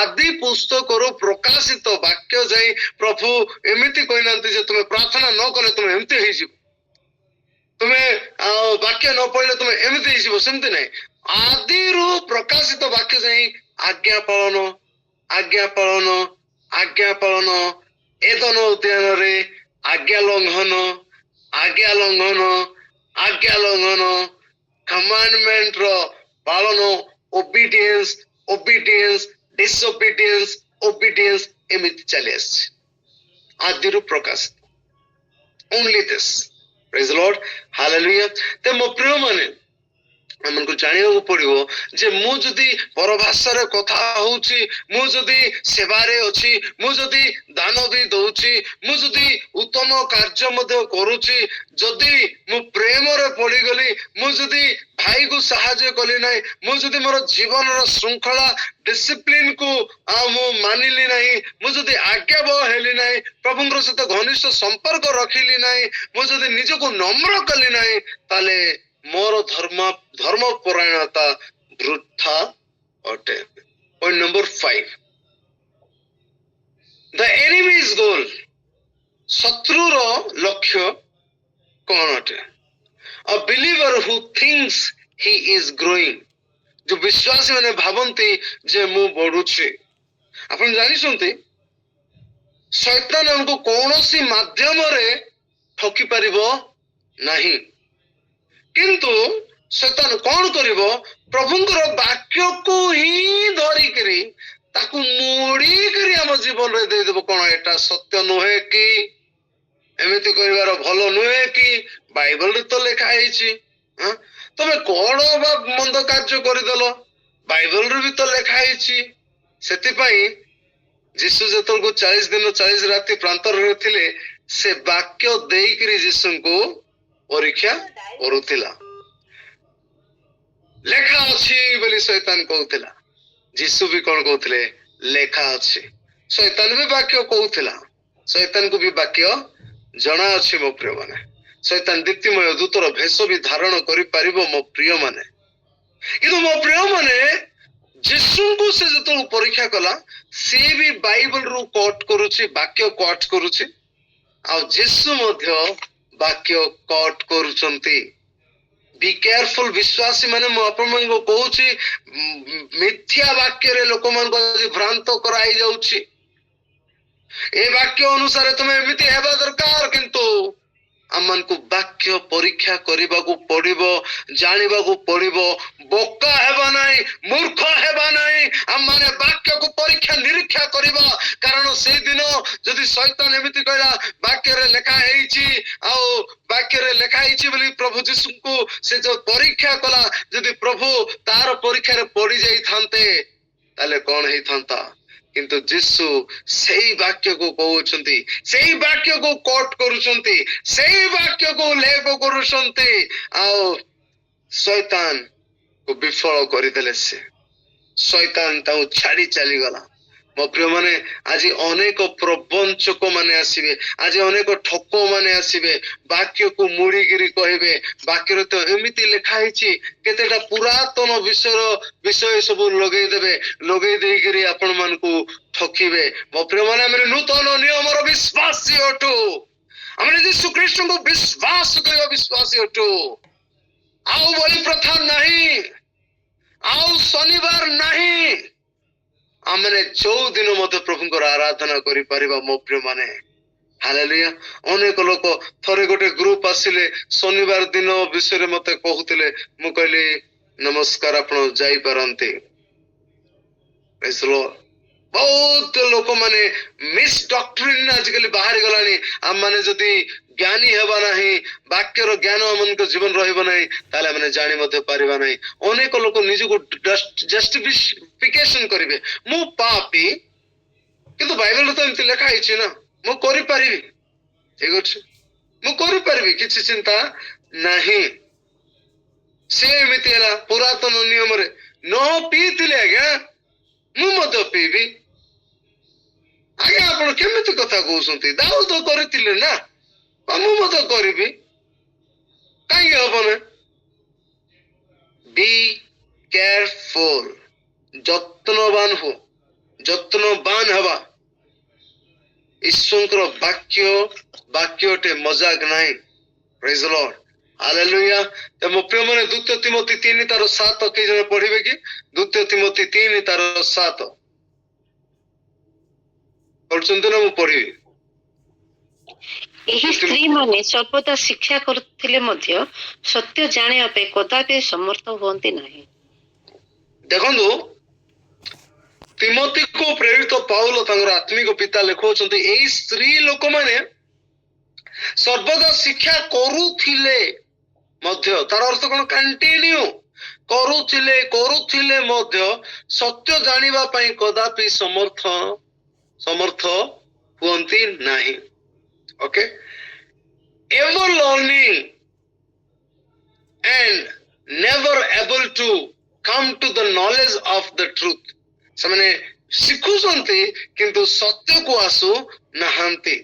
ଆଦି ପୁସ୍ତକରୁ ପ୍ରକାଶିତ ବାକ୍ୟ ଯାଇ ପ୍ରଭୁ ଏମିତି କହିନାହାନ୍ତି ଯେ ତୁମେ ପ୍ରାର୍ଥନା ନ କଲେ ତୁମେ ଏମିତି ହେଇଯିବ, ତୁମେ ବାକ୍ୟ ନ ପଢିଲେ ତୁମେ ଏମିତି ହେଇଯିବ, ସେମିତି ନାହିଁ। ଆଦିରୁ ପ୍ରକାଶିତ ବାକ୍ୟ ଯାଇ ଆଜ୍ଞା ପାଳନ, ଆଜ୍ଞା ପାଳନ, ଆଜ୍ଞା ପାଳନ, ଏଦନ ଉଦ୍ୟାନରେ ଆଜ୍ଞା ଲଙ୍ଘନ, ଆଜ୍ଞା ଲଙ୍ଘନ, ଆଜ୍ଞା ଲଙ୍ଘନ, କମାଣ୍ଡମେଣ୍ଟର ପାଳନ, ଓବିଡିଏନ୍ସ, ଓବିଡିଏନ୍ସ, ଡିସଓବିଡିଏନ୍ସ, ଓବିଡିଏନ୍ସ, ଏମିତି ଚାଲି ଆସିଛି ଆଦିରୁ ପ୍ରକାଶିତ। Only this. Praise the Lord. Hallelujah. ତ ମୋ ପ୍ରିୟମାନେ, ଆମକୁ ଜାଣିବାକୁ ପଡିବ ଯେ ମୁଁ ଯଦି ପରଭାଷାରେ କଥା ହଉଛି, ମୁଁ ଯଦି ସେବାରେ ଅଛି, ମୁଁ ଯଦି ଦାନ ବି ଦଉଛି, ମୁଁ ଯଦି ଉତ୍ତମ କାର୍ଯ୍ୟ ମଧ୍ୟ କରୁଛି, ଯଦି ମୁଁ ପ୍ରେମରେ ପଡିଗଲି, ମୁଁ ଯଦି ଭାଇକୁ ସାହାଯ୍ୟ କଲି ନାହିଁ, ମୁଁ ଯଦି ମୋର ଜୀବନର ଶୃଙ୍ଖଳା ଡିସିପ୍ଲିନ କୁ ମୁଁ ମାନିଲି ନାହିଁ, ମୁଁ ଯଦି ଆଜ୍ଞାବହ ହେଲି ନାହିଁ, ପ୍ରଭୁଙ୍କର ସହିତ ଘନିଷ୍ଠ ସମ୍ପର୍କ ରଖିଲି ନାହିଁ, ମୁଁ ଯଦି ନିଜକୁ ନମ୍ର କଲି ନାହିଁ, ତାହେଲେ ମୋର ଧର୍ମ ପରାୟଣତା ବୃଥା ଅଟେ। ପଏଣ୍ଟ ନମ୍ବର 5, ଦ ଏନିମିଜ୍ ଗୋଲ, ଶତ୍ରୁର ଲକ୍ଷ୍ୟ କଣ ଅଟେ? ଆ ବିଲିଭର ହୁ ଥିଙ୍କ୍ସ ହି ଇଜ ଗ୍ରୋଇଂ, ଯୋଉ ବିଶ୍ୱାସୀ ମାନେ ଭାବନ୍ତି ଯେ ମୁଁ ବଢୁଛି। ଆପଣ ଜାଣିଛନ୍ତି ଶୈତାନ ଆମକୁ କୌଣସି ମାଧ୍ୟମରେ ଠକି ପାରିବ ନାହିଁ, କିନ୍ତୁ ଶୈତାନ କଣ କରିବ? ପ୍ରଭୁଙ୍କର ବାକ୍ୟକୁ ହିଁ ଧରିକିରି ତାକୁ ମୋଡିକିରି ଆମ ଜୀବନରେ ଦେଇଦେବ। କଣ ଏଟା ସତ୍ୟ ନୁହେଁ କି? ଏମିତି କରିବାର ଭଲ ନୁହେଁ କି? ବାଇବଲରେ ତ ଲେଖା ହେଇଛି। ତମେ କଣ ବା ମନ୍ଦ କାର୍ଯ୍ୟ କରିଦେଲ? ବାଇବଲରେ ବି ତ ଲେଖା ହେଇଛି। ସେଥିପାଇଁ ଯୀଶୁ ଯେତେବେଳକୁ 40 ଦିନ 40 ରାତି ପ୍ରାନ୍ତରରେ ଥିଲେ, ସେ ବାକ୍ୟ ଦେଇକିରି ଯୀଶୁଙ୍କୁ ପରୀକ୍ଷା କରୁଥିଲା। ଲେଖା ଅଛି ବୋଲି ଶୈତାନ କହୁଥିଲା, ଯୀଶୁ ବି କଣ କହୁଥିଲେ? ଲେଖା ଅଛି। ଶୈତାନ ବି ବାକ୍ୟ କହୁଥିଲା, ଶୈତାନକୁ ବି ବାକ୍ୟ ଜଣା ଅଛି ମୋ ପ୍ରିୟ ମାନେ। ଶୈତାନ ଦୀପ୍ତିମୟ ଦୂତର ଭେଷ ବି ଧାରଣ କରିପାରିବ ମୋ ପ୍ରିୟ ମାନେ। କିନ୍ତୁ ମୋ ପ୍ରିୟ ମାନେ, ଯୀଶୁଙ୍କୁ ସେ ଯେତେବେଳେ ପରୀକ୍ଷା କଲା, ସିଏ ବି ବାଇବଲରୁ କୋଟ୍ କରୁଛି, ବାକ୍ୟ କୋଟ୍ କରୁଛି, ଆଉ ଯୀଶୁ ମଧ୍ୟ ବାକ୍ୟ କୋଟ୍ କରୁଛନ୍ତି। ବି କେୟାରଫୁଲ ବିଶ୍ୱାସୀ ମାନେ, ମୁଁ ଆପଣମାନଙ୍କୁ କହୁଛି, ମିଥ୍ୟା ବାକ୍ୟରେ ଲୋକମାନଙ୍କୁ ଆଜି ଭ୍ରାନ୍ତ କରାଇ ଯାଉଛି। ଏ ବାକ୍ୟ ଅନୁସାରେ ତମେ ଏମିତି ହେବା ଦରକାର, କିନ୍ତୁ ଆମମାନଙ୍କୁ ବାକ୍ୟ ପରୀକ୍ଷା କରିବାକୁ ପଡିବ, ଜାଣିବାକୁ ପଡିବ। ବୋକା ହେବା ନାହିଁ, ମୂର୍ଖ ହେବା ନାହିଁ। ଆମମାନେ ବାକ୍ୟକୁ ପରୀକ୍ଷା ନିରୀକ୍ଷା କରିବା, କାରଣ ସେଇଦିନ ଯଦି ଶୈତାନ ଏମିତି କହିଲା ବାକ୍ୟରେ ଲେଖା ହେଇଛି, ଆଉ ବାକ୍ୟରେ ଲେଖା ହେଇଛି ବୋଲି ପ୍ରଭୁ ଯୀଶୁଙ୍କୁ ସେ ଯୋଉ ପରୀକ୍ଷା କଲା, ଯଦି ପ୍ରଭୁ ତାର ପରୀକ୍ଷାରେ ପଡି ଯାଇଥାନ୍ତେ ତାହେଲେ କଣ ହେଇଥାନ୍ତା? କିନ୍ତୁ ଯୀଶୁ ସେଇ ବାକ୍ୟକୁ କହୁଛନ୍ତି, ସେଇ ବାକ୍ୟକୁ କୋଟ୍ କରୁଛନ୍ତି, ସେଇ ବାକ୍ୟକୁ ଉଲ୍ଲେଖ କରୁଛନ୍ତି, ଆଉ ଶୈତାନ କୁ ବିଫଳ କରିଦେଲେ। ସେ ଶୈତାନ ତାକୁ ଛାଡି ଚାଲିଗଲା। ମୋ ପ୍ରିୟ ମାନେ, ଆଜି ଅନେକ ପ୍ରବଞ୍ଚକ ମାନେ ଆସିବେ, ଆଜି ଅନେକ ଠକ ମାନେ ଆସିବେ, ବାକ୍ୟକୁ ମୁଡିକିରି କହିବେ ବାକ୍ୟରେ ତ ଏମିତି ଲେଖା ହେଇଛି, କେତେଟା ପୁରାତନ ବିଷୟ ସବୁ ଲଗେଇଦେବେ, ଲଗେଇ ଦେଇକିରି ଆପଣ ମାନଙ୍କୁ ଠକିବେ। ମୋ ପ୍ରିୟ ମାନେ, ଆମେ ନୂତନ ନିୟମର ବିଶ୍ୱାସୀ ଅଟୁ, ଆମେ ଯୀଶୁ ଖ୍ରୀଷ୍ଟଙ୍କୁ ବିଶ୍ୱାସ କରିବା ବିଶ୍ୱାସୀ ଅଟୁ। ଆଉ ବଳି ପ୍ରଥା ନାହିଁ, ଆଉ ଶନିବାର ନାହିଁ, ଆମେ ଯୋଉ ଦିନ ମଧ୍ୟ ପ୍ରଭୁଙ୍କର ଆରାଧନା କରିପାରିବା। ମୋ ପ୍ରିୟ ମାନେ, ହାଲେଲୁୟା। ଅନେକ ଲୋକ, ଥରେ ଗୋଟେ ଗ୍ରୁପ ଆସିଲେ, ଶନିବାର ଦିନ ବିଷୟରେ ମତେ କହୁଥିଲେ। ମୁଁ କହିଲି ନମସ୍କାର, ଆପଣ ଯାଇପାରନ୍ତି। ବହୁତ ଲୋକମାନେ ମିସ୍ ଡକ୍ଟ୍ରିନ ଆଜିକାଲି ବାହାରି ଗଲାଣି। ଆମମାନେ ଯଦି ଜ୍ଞାନୀ ହେବା ନାହିଁ, ବାକ୍ୟର ଜ୍ଞାନ ଆମମାନଙ୍କ ଜୀବନ ରହିବ ନାହିଁ, ତାହେଲେ ଆମେ ଜାଣି ମଧ୍ୟ ପାରିବା ନାହିଁ। ଅନେକ ଲୋକ ନିଜକୁ ଜଷ୍ଟିଫିକେସନ କରିବେ, ମୁଁ ପାପୀ, କିନ୍ତୁ ବାଇବଲରେ ତ ଏମିତି ଲେଖା ହେଇଛି ନା, ମୁଁ କରିପାରିବି। ଠିକ ଅଛି, ମୁଁ କରିପାରିବି, କିଛି ଚିନ୍ତା ନାହିଁ। ସେ ଏମିତି ହେଲା, ପୁରାତନ ନିୟମରେ ନ ପିଇଥିଲେ ଆଜ୍ଞା ମୁଁ ମଧ୍ୟ ପିଇବି। ଆଜ୍ଞା ଆପଣ କେମିତି କଥା କହୁଛନ୍ତି? ଦାଉଦ କରିଥିଲେ ନା, ମୁଁ ମଧ୍ୟ କରିବି, କାହିଁକି ହବ ନା? ବି କେୟାରଫୁଲ, ଯତ୍ନବାନ ହୁଅ, ଯତ୍ନବାନ ହେବା। ଈଶ୍ୱରଙ୍କର ବାକ୍ୟଟେ ମଜାକ ନାହିଁ। ପ୍ରେଜ ଦ ଲର୍ଡ, ହାଲେଲୁୟା। ତ ମୋ ପ୍ରିୟ ମାନେ, 2 ତିମୋଥୀ 3:7 କେହି ଜଣେ ପଢିବେ କି? 2 ତିମୋଥୀ 3:7 ପଢୁଛନ୍ତି ନା? ମୁଁ ପଢିବି। ଏହି ସ୍ତ୍ରୀ ମାନେ ସର୍ବଦା ଶିକ୍ଷା କରୁଥିଲେ ମଧ୍ୟ ସତ୍ୟ ଜାଣିବା ପାଇଁ କଦାପି ସମର୍ଥ ହୁଅନ୍ତି ନାହିଁ। ଦେଖନ୍ତୁ, ତିମୋଥୀକୁ ପ୍ରେରିତ ପାଉଲ ତାଙ୍କର ଆତ୍ମିକ ପିତା ଲେଖୁଛନ୍ତି, ଏଇ ସ୍ତ୍ରୀ ଲୋକମାନେ ସର୍ବଦା ଶିକ୍ଷା କରୁଥିଲେ ମଧ୍ୟ, ତାର ଅର୍ଥ କଣ? କଣ୍ଟିନ୍ୟୁ, କରୁଥିଲେ ମଧ୍ୟ ସତ୍ୟ ଜାଣିବା ପାଇଁ କଦାପି ସମର୍ଥ ହୁଅନ୍ତି ନାହିଁ। Okay, ever learning and never able to come to the knowledge of the truth। ସେମାନେ ଶିଖୁଛନ୍ତି କିନ୍ତୁ ସତ୍ୟକୁ ଆସୁ ନାହାନ୍ତି।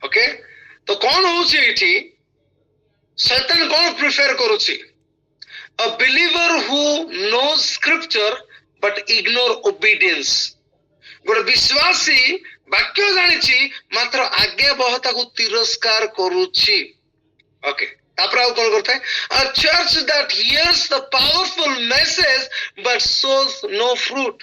ଓକେ, ତ କଣ ହଉଛି ଏଇଠି, ଶୈତାନ କଣ ପ୍ରିଫର କରୁଛି? A believer who knows scripture but ignore obedience। ଗୋଟେ ବିଶ୍ୱାସୀ ବାକ୍ୟ ଜାଣିଛି ମାତ୍ର ଆଜ୍ଞାବହତାକୁ ତିରସ୍କାର କରୁଛି। ଓକେ, ତାପରେ ଆଉ କଣ କରିଥାଏ? A church that hears the powerful message but shows no fruit।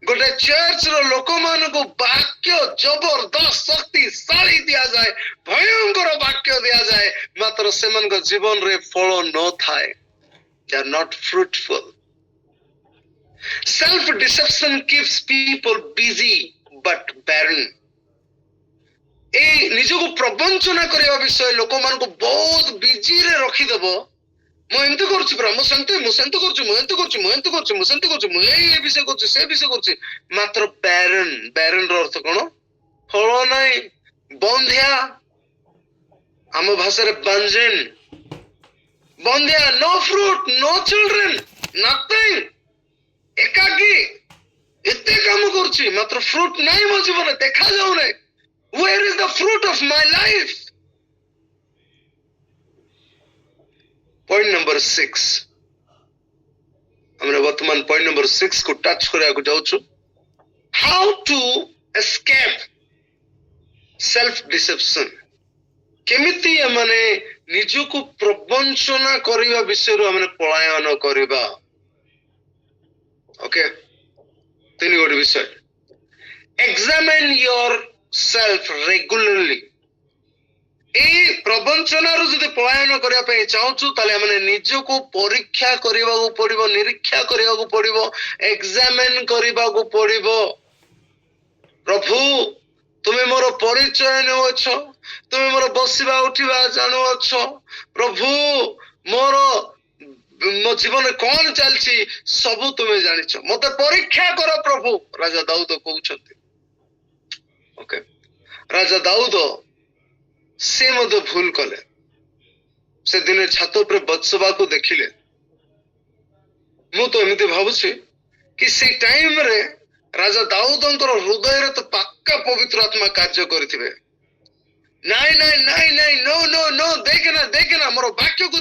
ଗୋଟେ ଚର୍ଚ୍ଚର ଲୋକମାନଙ୍କୁ ବାକ୍ୟ ଜବରଦସ୍ତ ଶକ୍ତିଶାଳୀ ଦିଆଯାଏ, ଭୟଙ୍କର ବାକ୍ୟ ଦିଆଯାଏ, ମାତ୍ର ସେମାନଙ୍କ ଜୀବନରେ ଫଳ ନଥାଏ। They are not fruitful। Self deception keeps people busy but barren। ଏଇ ନିଜକୁ ପ୍ରବଞ୍ଚନା କରିବା ବିଷୟ ଲୋକମାନଙ୍କୁ ବହୁତ ବିଜିରେ ରଖିଦେବ। ମୁଁ ଏମିତି କରୁଛି ପରା, ମୁଁ ସେମିତି କରୁଛି, ମୁଁ ଏମିତି କରୁଛି, ମୁଁ ଏମିତି କରୁଛି, ମୁଁ ସେମିତି କରୁଛି, ମୁଁ ଏଇ ବିଷୟ କରୁଛି, ସେ ବିଷୟ କରୁଛି, ମାତ୍ର ବ୍ୟାରେନ୍ ର ଅର୍ଥ କଣ? ଫଳ ନାହିଁ, ବନ୍ଧ୍ୟା, ଆମ ଭାଷାରେ ବାଞ୍ଜେନ୍, ବନ୍ଧ୍ୟା, no fruit, no children, nothing। ଏକାକୀ ଏତେ କାମ କରୁଛି ମାତ୍ର ଫ୍ରୁଟ ନାହିଁ ମୋ ଜୀବନରେ, ଦେଖାଯାଉ ନାହିଁ। Where is the fruit of my life? Point number 6, ଆମେ ବର୍ତ୍ତମାନ ପଏଣ୍ଟ ନମ୍ବର 6 କୁ ଟଚ୍ କରିବାକୁ ଯାଉଛୁ। How to escape self deception. କେମିତି ଏମାନେ ନିଜକୁ ପ୍ରବଞ୍ଚନା କରିବା ବିଷୟରୁ ଆମେ ପଳାୟନ କରିବା। ଓକେ, 3 ଗୋଟି ବିଷୟ। ଏକ୍ସାମିନ୍ ୟୋର ସେଲ୍ଫ ରେଗୁଲାରଲି। ଏଇ ପ୍ରବଞ୍ଚନାରୁ ଯଦି ପଳାୟନ କରିବା ପାଇଁ ଚାହୁଁଛୁ ତାହେଲେ ଆମେ ନିଜକୁ ପରୀକ୍ଷା କରିବାକୁ ପଡିବ, ନିରୀକ୍ଷା କରିବାକୁ ପଡିବ, ଏକ୍ସାମିନ୍ କରିବାକୁ ପଡିବ। ପ୍ରଭୁ, ତୁମେ ମୋର ପରିଚୟ ନେଉଅଛ, ତୁମେ ମୋର ବସିବା ଉଠିବା ଜାଣୁଅଛ। ପ୍ରଭୁ, ମୋ ଜୀବନରେ କଣ ଚାଲିଛି ସବୁ ତୁମେ ଜାଣିଛ, ମତେ ପରୀକ୍ଷା କର ପ୍ରଭୁ, ରାଜା ଦାଉଦ କହୁଛନ୍ତି। ଓକେ, ରାଜା ଦାଉଦ ସେ ମଧ୍ୟ ଭୁଲ କଲେ। ସେ ଦିନେ ଛାତ ଉପରେ ବତ୍ସବାକୁ ଦେଖିଲେ। ମୁଁ ତ ଏମିତି ଭାବୁଛି କି ସେଇ ଟାଇମରେ ରାଜା ଦାଉଦଙ୍କର ହୃଦୟରେ ତ ପାକ୍କା ପବିତ୍ର ଆତ୍ମା କାର୍ଯ୍ୟ କରିଥିବେ। ନାଇଁ ନାଇଁ ନାଇଁ ନାଇଁ, ନୋ ନୋ ନୋ, ଦେଖେନା ମୋର ବାକ୍ୟକୁ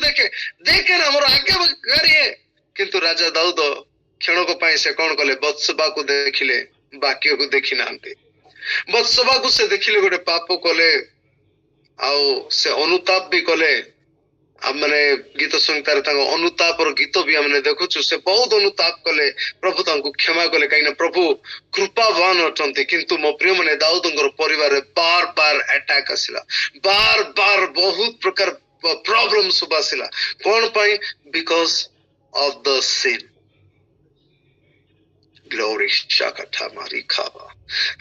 ଦେଖେନା ମୋର ଆଜ୍ଞାକାରୀ। କିନ୍ତୁ ରାଜା ଦାଉଦ କ୍ଷଣକ ପାଇଁ ସେ କଣ କଲେ? ବତ୍ସବାକୁ ଦେଖିଲେ, ବାକ୍ୟକୁ ଦେଖି ନାହାନ୍ତି। ବତ୍ସବାକୁ ସେ ଦେଖିଲେ ଗୋଟେ ପାପ କଲେ, ଆଉ ସେ ଅନୁତାପ ବି କଲେ। ଆମେ ଗୀତ ସଂହିତାରେ ତାଙ୍କ ଅନୁତାପର ଗୀତ ବି ଆମେ ଦେଖୁଛୁ। ସେ ବହୁତ ଅନୁତାପ କଲେ, ପ୍ରଭୁ ତାଙ୍କୁ କ୍ଷମା କଲେ, କାହିଁକିନା ପ୍ରଭୁ କୃପାବାନ ଅଟନ୍ତି। କିନ୍ତୁ ମୋ ପ୍ରିୟ ମାନେ, ଦାଉଦଙ୍କର ପରିବାରରେ ବାର ଆଟାକ୍ ଆସିଲା, ବାର ବହୁତ ପ୍ରକାର ପ୍ରୋବ୍ଲେମ ସବୁ ଆସିଲା। କଣ ପାଇଁ? Because of the scene. Glory ଶାଖା ମାରି ଖାବା।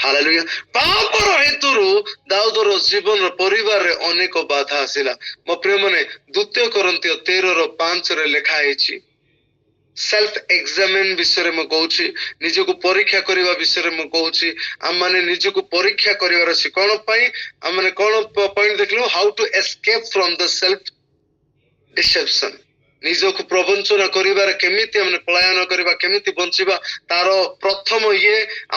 ହାଲେଲୁୟା। ପାପର ହେତୁରୁ ଦାଉଦର ଜୀବନ ପରିବାରରେ ଅନେକ ବାଧା ଆସିଲା। ମୋ ପ୍ରିୟ ମାନେ, 2 Corinthians 13:5 ଲେଖା ହେଇଛି। ସେଲ୍ଫ ଏକ୍ସାମିନ୍ ବିଷୟରେ ମୁଁ କହୁଛି, ନିଜକୁ ପରୀକ୍ଷା କରିବା ବିଷୟରେ ମୁଁ କହୁଛି। ଆମମାନେ ନିଜକୁ ପରୀକ୍ଷା କରିବାର ଅଛି। କଣ ପାଇଁ? ଆମେ କଣ ପଏଣ୍ଟ ଦେଖିଲୁ? How to escape from the self deception. ନିଜକୁ ପ୍ରବଞ୍ଚନା କରିବାରେ କେମିତି ଆମେ ପଳାୟନ କରିବା, କେମିତି ବଞ୍ଚିବା, ତାର ପ୍ରଥମ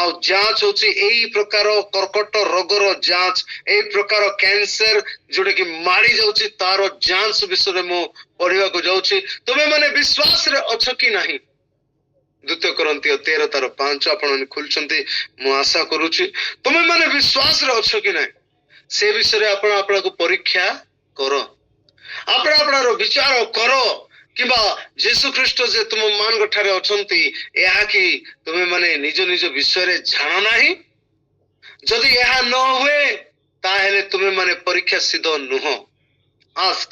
ଆଉ ଯାଞ୍ଚ ହଉଛି ଏଇ ପ୍ରକାର କର୍କଟ ରୋଗର ଯାଞ୍ଚ, ଏଇ ପ୍ରକାର କ୍ୟାନ୍ସର ଯୋଉଟା କି ମାରି ଯାଉଛି, ତାର ଯାଞ୍ଚ ବିଷୟରେ ମୁଁ ପଢିବାକୁ ଯାଉଛି। ତୁମେ ମାନେ ବିଶ୍ୱାସରେ ଅଛ କି ନାହିଁ? 2 Corinthians 13:5 ଆପଣ ଖୋଲୁଛନ୍ତି, ମୁଁ ଆଶା କରୁଛି। ତୁମେ ମାନେ ବିଶ୍ୱାସରେ ଅଛ କି ନାହିଁ ସେ ବିଷୟରେ ଆପଣ ଆପଣଙ୍କୁ ପରୀକ୍ଷା କର, ଆପଣର ବିଚାର କର। କିମ୍ବା ଯୀଶୁ ଖ୍ରୀଷ୍ଟ ଯେ ତୁମ ମାନଙ୍କ ଠାରେ ଅଛନ୍ତି, ଏହା କି ତୁମେ ମାନେ ନିଜ ବିଷୟରେ ଜାଣ ନାହିଁ? ଯଦି ଏହା ନ ହୁଏ ତାହେଲେ ତୁମେ ମାନେ ପରୀକ୍ଷା ସିଦ୍ଧ ନୁହଁ। ଆସ୍କ,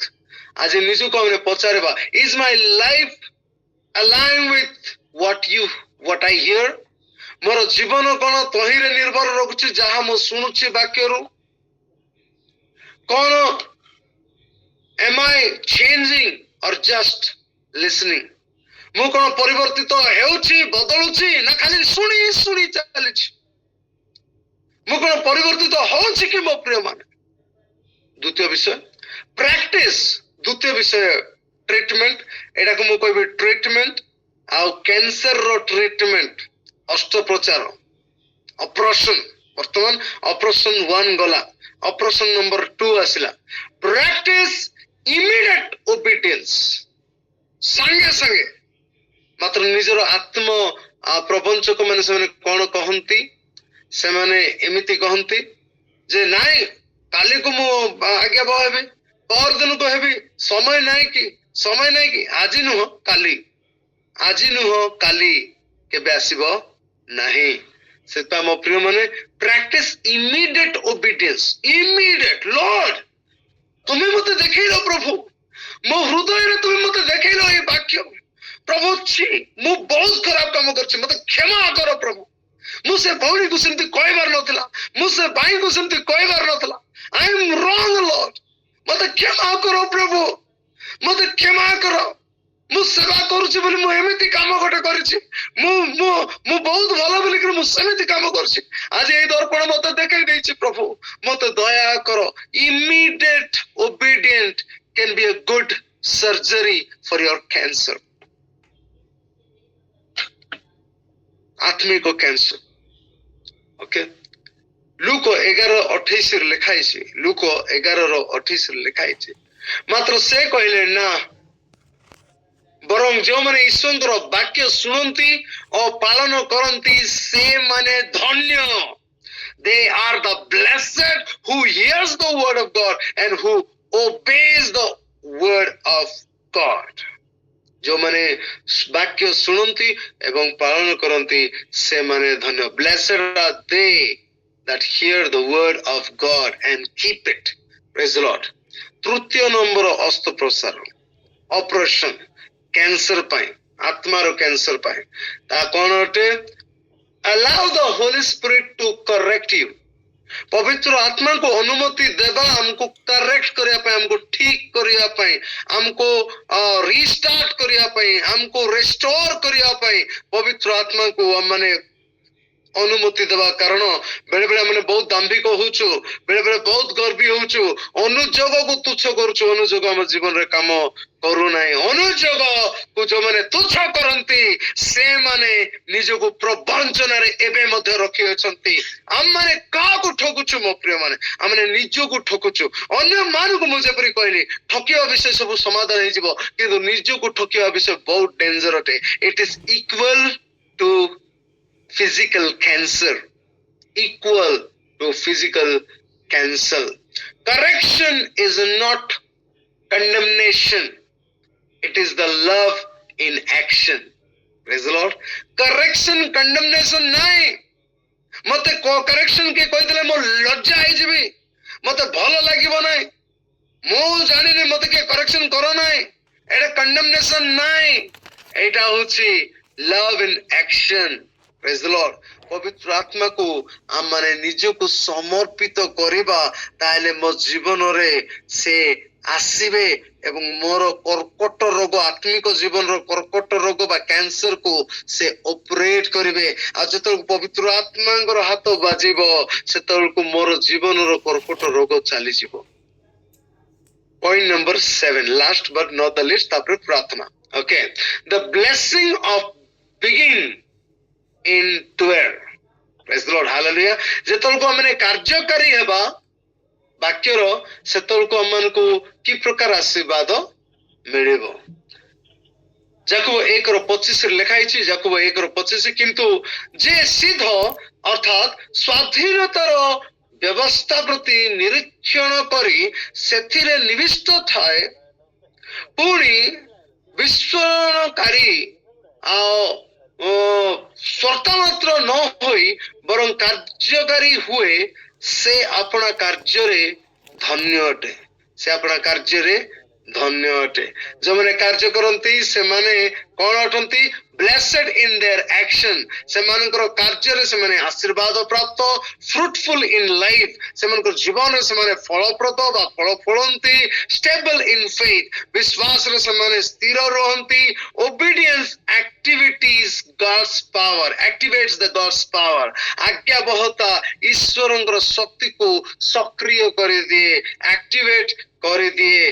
ଆଜି ନିଜକୁ ଆମେ ପଚାରିବା, is my life align with what I hear? ମୋର ଜୀବନ କଣ ତହିଁରେ ନିର୍ଭର ରଖୁଛି ଯାହା ମୁଁ ଶୁଣୁଛି ବାକ୍ୟରୁ? କଣ am I changing or just listening? ମୁଁ କଣ ପରିବର୍ତ୍ତିତ ହେଉଛି ବଦଳୁଛି ନା ଖାଲି ଶୁଣି ଶୁଣି ଚାଲିଛି? ମୁଁ କଣ ପରିବର୍ତ୍ତିତ ହଉଛି କି ମୋ ପ୍ରିୟ ମାନେ? ଦ୍ୱିତୀୟ ବିଷୟ ପ୍ରାକ୍ଟିସ, ଦ୍ୱିତୀୟ ବିଷୟ ଟ୍ରିଟମେଣ୍ଟ, ଏଟାକୁ ମୁଁ କହିବି ଟ୍ରିଟମେଣ୍ଟ ଆଉ କ୍ୟାନ୍ସର ର ଟ୍ରିଟମେଣ୍ଟ, ଅସ୍ତ୍ରୋପଚାର, ଅପରେସନ। ବର୍ତ୍ତମାନ ଅପରେସନ 1 ଗଲା, ଅପରେସନ ନମ୍ବର 2 ଆସିଲା। ପ୍ରାକ୍ଟିସ ଇମିଡିଏଟ ଓବିଡିଏନ୍ସ, ସାଙ୍ଗେ ସାଙ୍ଗେ। ମାତ୍ର ନିଜର ଆତ୍ମ ପ୍ରବଞ୍ଚକ ମାନେ ସେମାନେ କଣ କହନ୍ତି? ସେମାନେ ଏମିତି କହନ୍ତି ଯେ ନାଇଁ କାଲିକୁ ମୁଁ ଆଜ୍ଞା ବହ ହେବି, ପର ଦିନକୁ ହେବି, ସମୟ ନାହିଁ କି, ସମୟ ନାହିଁ କି, ଆଜି ନୁହଁ କାଲି, ଆଜି ନୁହଁ କାଲି କେବେ ଆସିବ ନାହିଁ। ସେଥିପାଇଁ ମୋ ପ୍ରିୟ ମାନେ ପ୍ରାକ୍ଟିସ ଇମିଡିଏଟ ଓବିଡିଏନ୍ସ, ଇମିଡିଏଟ। ଲର୍ଡ ତୁମେ ମତେ ଦେଖେଇଲ ପ୍ରଭୁ, ମୋ ହୃଦୟରେ ତୁମେ ମତେ ଦେଖେଇଲ ଏଇ ବାକ୍ୟ। ପ୍ରଭୁ ମୁଁ ବହୁତ ଖରାପ କାମ କରିଛି, ମତେ କ୍ଷମା କର ପ୍ରଭୁ। ମୁଁ ସେ ଭଉଣୀକୁ ସେମିତି କହିବାର ନଥିଲା, ମୁଁ ସେ ଭାଇଙ୍କୁ ସେମିତି କହିବାର ନଥିଲା। ଆଇ ଏମ୍ ରଙ୍ଗ ଲର୍ଡ, ମତେ କ୍ଷମା କର ପ୍ରଭୁ, ମତେ କ୍ଷମା କର। ମୁଁ ସେବା କରୁଛି ବୋଲି ମୁଁ ଏମିତି କାମ ଗୋଟେ କରିଛି, ମୁଁ ବହୁତ ଭଲ ବୋଲିକି ମୁଁ ସେମିତି କାମ କରିଛି। ଆଜି ଏଇ ଦର୍ପଣ ମତେ ଦେଖେଇ ଦେଇଛି ପ୍ରଭୁ, ମତେ ଦୟା କର। Immediate obedient can be a good surgery for your cancer, ଆତ୍ମିକ କ୍ୟାନ୍ସର। ଓକେ, ଲୁକ 11:28 ରେ ଲେଖା ହେଇଛି, ଲୁକ 11:28 ରେ ଲେଖା ହେଇଛି, ମାତ୍ର ସେ କହିଲେ ନା, ବରଂ ଯେଉଁମାନେ ଈଶ୍ୱରଙ୍କର ବାକ୍ୟ ଶୁଣନ୍ତି ଓ ପାଳନ କରନ୍ତି ସେମାନେ ଧନ୍ୟ। They are the blessed who hears the word of God and who obeys the word of God. ଯେଉଁମାନେ ବାକ୍ୟ ଶୁଣନ୍ତି ଏବଂ ପାଳନ କରନ୍ତି ସେମାନେ ଧନ୍ୟ। Blessed are they that hear the word of God and keep it. Praise the Lord. ତୃତୀୟ ନମ୍ବର ଅସ୍ତ୍ରୋପଚାର, ଅପରେସନ କ୍ୟାନ୍ସର ପାଇଁ, ଆତ୍ମାର କ୍ୟାନ୍ସର ପାଇଁ। ତାହା କଣ ଅଟେ? Allow the Holy Spirit to correct you. ପବିତ୍ର ଆତ୍ମାକୁ ଅନୁମତି ଦେବା ଆମକୁ କରେକ୍ଟ କରିବା ପାଇଁ, ଆମକୁ ଠିକ କରିବା ପାଇଁ, ଆମକୁ ରିଷ୍ଟାର୍ଟ କରିବା ପାଇଁ, ଆମକୁ ରେଷ୍ଟୋର କରିବା ପାଇଁ ପବିତ୍ର ଆତ୍ମାକୁ ମାନେ ଅନୁମତି ଦେବା। କାରଣ ବେଳେ ବେଳେ ଆମେ ବହୁତ ଦାମ୍ଭିକ ହଉଛୁ, ବେଳେ ବେଳେ ବହୁତ ଗର୍ବୀ ହଉଛୁ, ଅନୁଯୋଗକୁ ତୁଚ୍ଛ କରୁଛୁ, ଅନୁଯୋଗ ଆମ ଜୀବନରେ କାମ କରୁନାହିଁ। ଅନୁଯୋଗକୁ ଯୋଉମାନେ ତୁଚ୍ଛ କରନ୍ତି ସେମାନେ ନିଜକୁ ପ୍ରବଞ୍ଚନାରେ ଏବେ ମଧ୍ୟ ରଖିଅଛନ୍ତି। ଆମମାନେ କାହାକୁ ଠକୁଛୁ ମୋ ପ୍ରିୟ ମାନେ? ଆମେ ନିଜକୁ ଠକୁଛୁ। ଅନ୍ୟମାନଙ୍କୁ ମୁଁ ଯେପରି କହିଲି ଠକିବା ବିଷୟ ସବୁ ସମାଧାନ ହେଇଯିବ, କିନ୍ତୁ ନିଜକୁ ଠକିବା ବିଷୟ ବହୁତ ଡେଞ୍ଜର ଅଟେ। It is equal to physical cancer, equal to physical cancer. Correction is not condemnation, it is the love in action. Praise the Lord. Correction condemnation nahi. mate correction ke କହିଥିଲେ mo ଲଜ୍ଜା ହେଇଯିବି, mate ଭଲ ଲାଗିବ ନାହିଁ, ମୁଁ ଜାଣିନି mate ke correction କର ନାହିଁ, ଏଟା condemnation ନାହିଁ, ଏଇଟା ହଉଛି love in action. Praise the Lord. ପବିତ୍ର ଆତ୍ମାକୁ ଆମମାନେ ନିଜକୁ ସମର୍ପିତ କରିବା, ତାହେଲେ ମୋ ଜୀବନରେ ସେ ଆସିବେ ଏବଂ ମୋର କର୍କଟ ରୋଗ, ଆତ୍ମିକ ଜୀବନର କର୍କଟ ରୋଗ ବା କ୍ୟାନ୍ସରକୁ ସେ ଅପରେଟ କରିବେ। ଆଉ ଯେତେବେଳେ ପବିତ୍ର ଆତ୍ମାଙ୍କର ହାତ ବାଜିବ ସେତେବେଳକୁ ମୋର ଜୀବନର କର୍କଟ ରୋଗ ଚାଲିଯିବ। Point number 7, last but not the list, ତାପରେ ପ୍ରାର୍ଥନା। Okay, the blessing of begin in 12. Praise the Lord. Hallelujah. ଯେତେବେଳକୁ ଆମେ କାର୍ଯ୍ୟକାରୀ ହେବା ବାକ୍ୟର ସେତେବେଳକୁ ଆମମାନଙ୍କୁ କି ପ୍ରକାର ଆଶୀର୍ବାଦ ମିଳିବ? ଯାକୋବ 1:25 ରେ ଲେଖା ହେଇଛି, ଯାକୋବ 1:25, କିନ୍ତୁ ଯେ ସିଦ୍ଧ ଅର୍ଥାତ୍ ସ୍ୱାଧୀନତାର ବ୍ୟବସ୍ଥା ପ୍ରତି ନିରୀକ୍ଷଣ କରି ସେଥିରେ ନିବିଷ୍ଟ ଥାଏ, ପୁଣି ବିସ୍ଫୋରଣକାରୀ ଆଉ ସ୍ୱର୍ତ୍ତା ମାତ୍ର ନ ହୋଇ ବରଂ କାର୍ଯ୍ୟକାରୀ ହୁଏ, ସେ ଆପଣା କାର୍ଯ୍ୟରେ ଧନ୍ୟ ଅଟେ। ସେ ଆପଣା କାର୍ଯ୍ୟରେ ଧନ୍ୟ ଅଟେ। ଯୋଉମାନେ କାର୍ଯ୍ୟ କରନ୍ତି ସେମାନେ କଣ ଅଟନ୍ତି? blessed in their action ସେମାନଙ୍କର କାର୍ଯ୍ୟରେ ସେମାନେ ଆଶୀର୍ବାଦ ପ୍ରାପ୍ତ fruitful in life ସେମାନଙ୍କର ଜୀବନରେ ସେମାନେ ଫଳପ୍ରଦ ବା ଫଳ ଫଳନ୍ତି stable in faith ବିଶ୍ୱାସରେ ସେମାନେ ସ୍ଥିର ରୁହନ୍ତି obedience activities God's power activates the God's power ଆଜ୍ଞାବହତା ଈଶ୍ୱରଙ୍କର ଶକ୍ତିକୁ ସକ୍ରିୟ କରିଦିଏ activate କରିଦିଏ